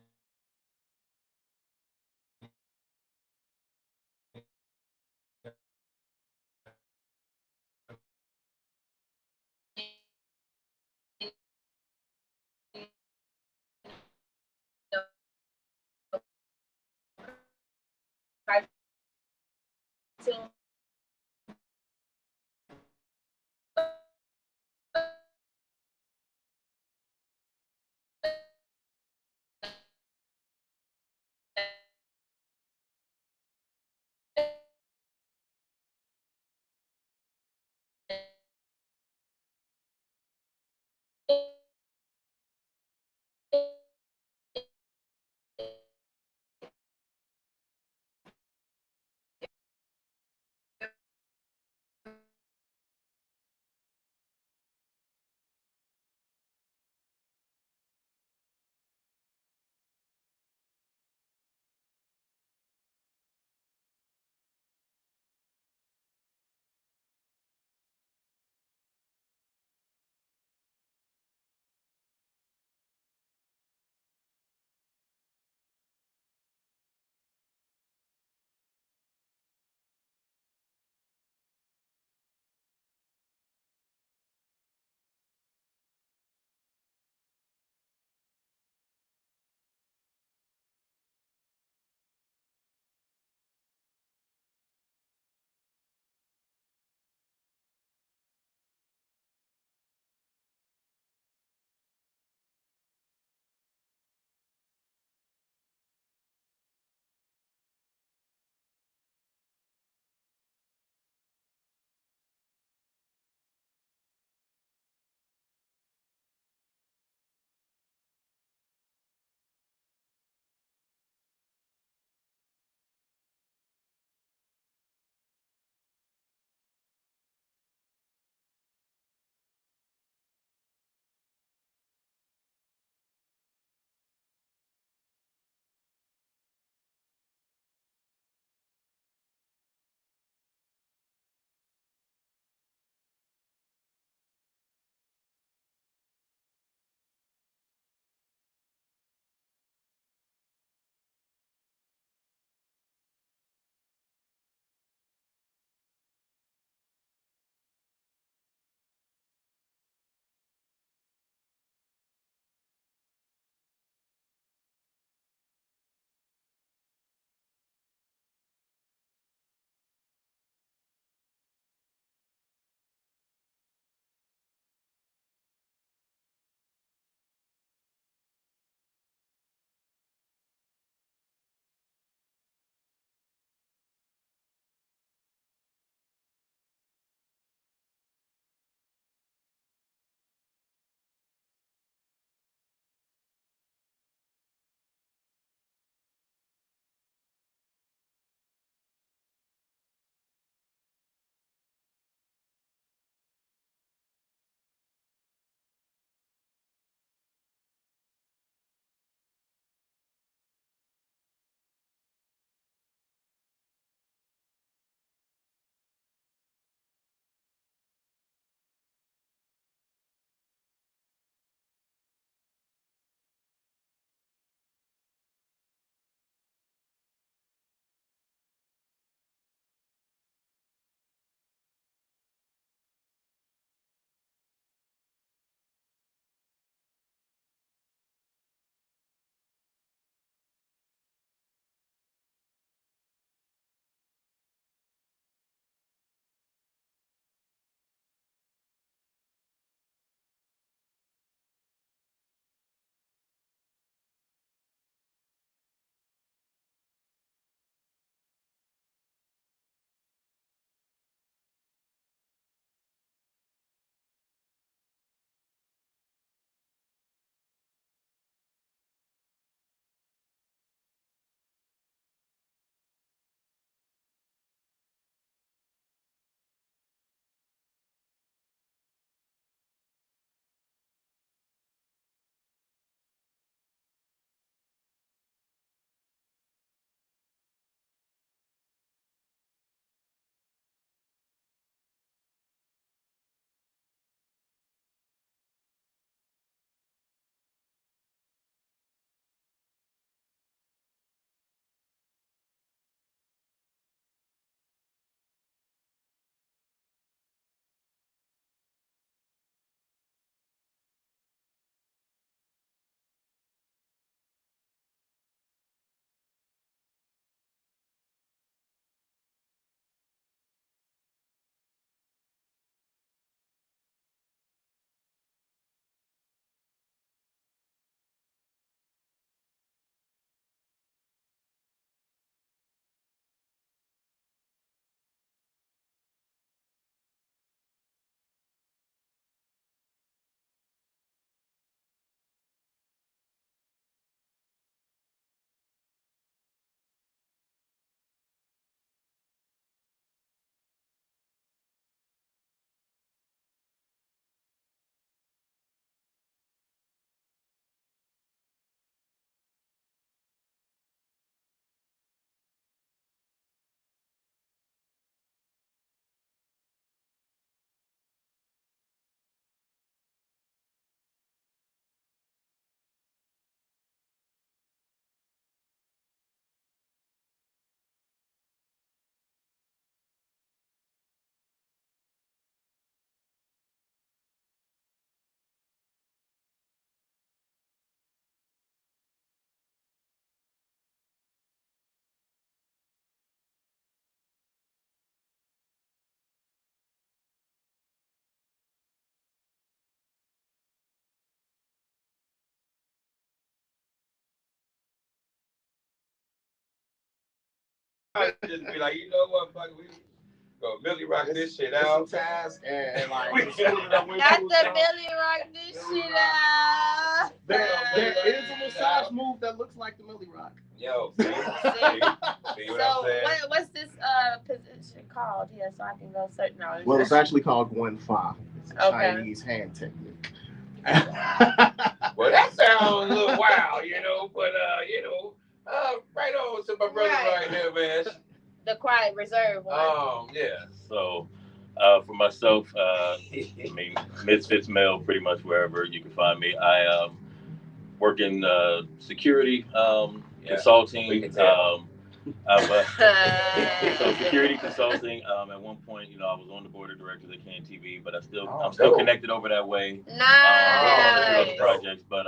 I just be like, you know what, fuck, we go Millie Rock this shit out. Task and like Not the Millie Rock this shit out. There is a massage move that looks like the Millie Rock. Yo, see what I'm saying? What's this position called? Yeah, so I can go search now. Well, it's actually called Gwen Fa. It's a Chinese hand technique. Well, that sounds a little wild, you know, but right on to my brother right here, man. The quiet reserve one. Yeah. So, for myself, I mean, Misfits Mail, pretty much wherever you can find me. I work in security consulting. So security consulting. At one point, you know, I was on the board of directors at CanTV, but I'm still connected over that way. Nice. Other projects, but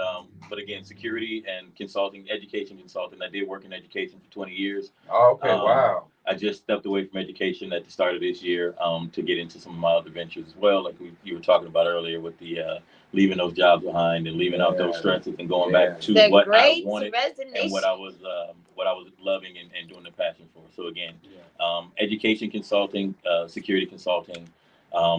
again, security and consulting, education consulting. I did work in education for 20 years. Oh, okay, wow. I just stepped away from education at the start of this year to get into some of my other ventures as well, like you were talking about earlier with the leaving those jobs behind and leaving out those stresses and going back to what I wanted and what I was loving and doing the passion for. So again, education consulting, security consulting,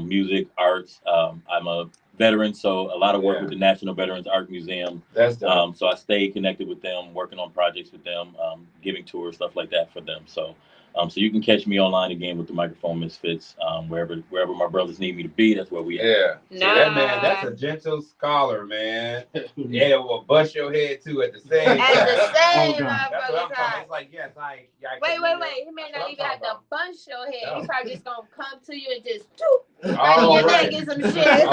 music, arts. I'm a veteran, so a lot of work with the National Veterans Art Museum. That's dope. So I stay connected with them, working on projects with them, giving tours, stuff like that for them. So you can catch me online again with the Microphone Misfits, wherever my brothers need me to be. That's where we at. Yeah. So that man, that's a gentle scholar, man. Yeah, will bust your head too at the same time. At the same That's what I'm time. talking. It's like, yes, Wait. He may not even have to bunch your head. He probably just gonna come to you and just Right. Get some shit.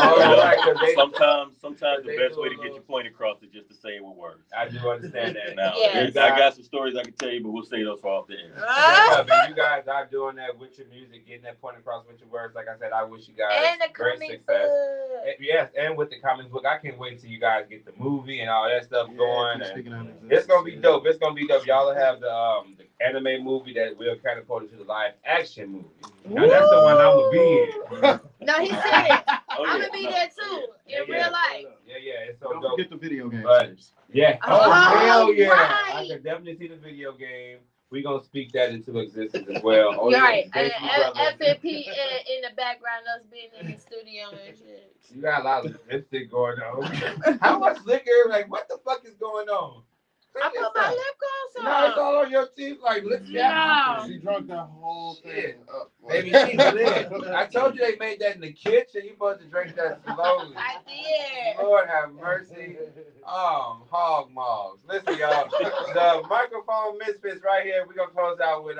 Sometimes the best way to get your point across is just to say it with words. I do understand that. Now, I got some stories I can tell you, but we'll say those for off the air. You guys are doing that with your music, getting that point across with your words. Like I said, I wish you guys great success. Yes, and with the comic book, I can't wait till you guys get the movie and all that stuff going. It's gonna be dope. It's gonna be dope. Y'all will have the anime movie that will kind of put into the live action movie. Now that's the one I'm gonna be in. No, he's serious. I'm gonna be there too in real life. Yeah, it's so Don't dope. forget the video game. Yeah. Hell yeah! Right. I can definitely see the video game. We're gonna speak that into existence as well. Right. FNP in the background, us being in the studio and shit. You got a lot of lipstick going on. How much liquor? Like, what the fuck is going on? I put my lip gloss on. No, it's all on your teeth. Like, lipstick. No. She drunk that whole thing up. Baby, she's lit. I told you they made that in the kitchen. You supposed to drink that slowly. I did. Lord have mercy. Hog mogs. Listen, y'all. The Microphone Misfits right here. We're gonna close out with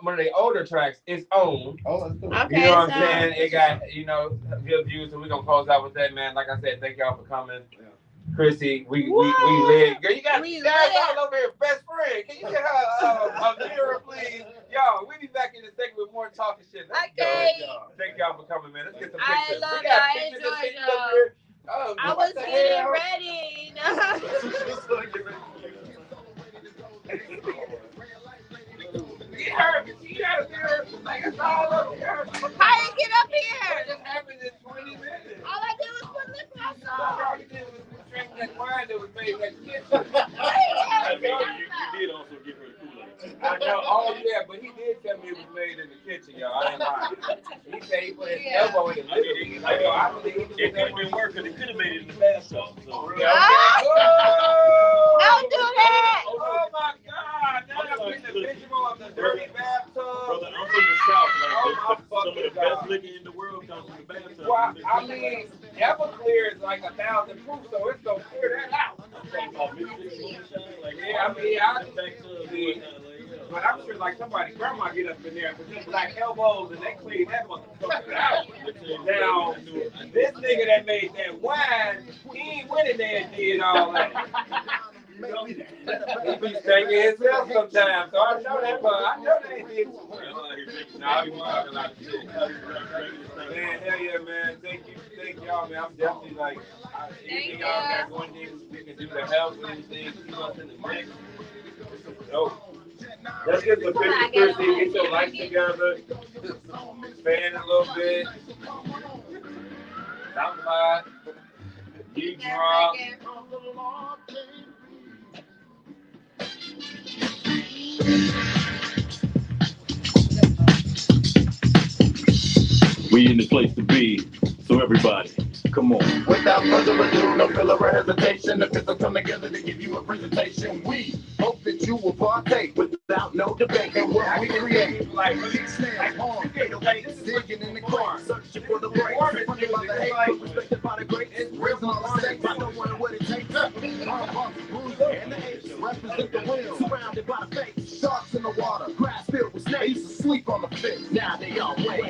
one of the older tracks. It's Own. Oh, that's cool. Okay, you know what I'm saying? It got good views, so we're gonna close out with that, man. Like I said, thank y'all for coming. Krissy, we lit. Girl, you got guys all over here, best friend. Can you get her a mirror, please? Y'all, we be back in a second with more talking shit. Let's go. Thank y'all for coming, man. Let's get some pictures. I love we got y'all. pictures I of shit enjoyed up here. I was getting ready. Get her. She got a mirror. Like, it's all up here. How you get up here? It just happened in 20 minutes. All I did was put lip gloss All on. you did was drink that wine that was made in that kitchen. I mean, you did also give her the Kool-Aid. I know. Oh, yeah, but he did tell me it was made in the kitchen, y'all. I ain't lying. He said he put his elbow in the kitchen. I believe It didn't work because it could have made it in the bathtub. So. Yeah, okay. Don't do that. Oh, my God. Now I'm getting the visual of the dirty bathtub. Brother, I'm from the South. Like, some of the God. best liquor in the world comes from the bathtub. Well, I mean, Everclear is like 1,000 proof, so it's going to clear that out. Yeah, I mean, but I'm sure like somebody, grandma get up in there with just black elbows and they clean that motherfucker out. Now, this nigga that made that wine, he ain't went in there and did all that. He be stinking himself sometimes, so I know that, but I know that he did. Nah, he was talking like shit. Man, hell yeah, man. Thank y'all, man. I'm definitely like, anything y'all got going there, we can do to help anything, keep us in the mix. Dope. Let's get the picture, Krissy. Get your lights together. Expand a little bit. Southside. You drop. we in the place to be. So everybody, come on. Without further ado, no filler or hesitation, the pistol come together to give you a presentation. We hope that you will partake without no debate in what we create. Like snares on, digging in the car, searching for the break. Funded by the hate, but respected by the great. Real on the stage, I don't want what it takes. And the apes represent the wheel, surrounded by the fake. Sharks in the water, grass filled with snakes. They used to sleep on the fish. Now they all wait.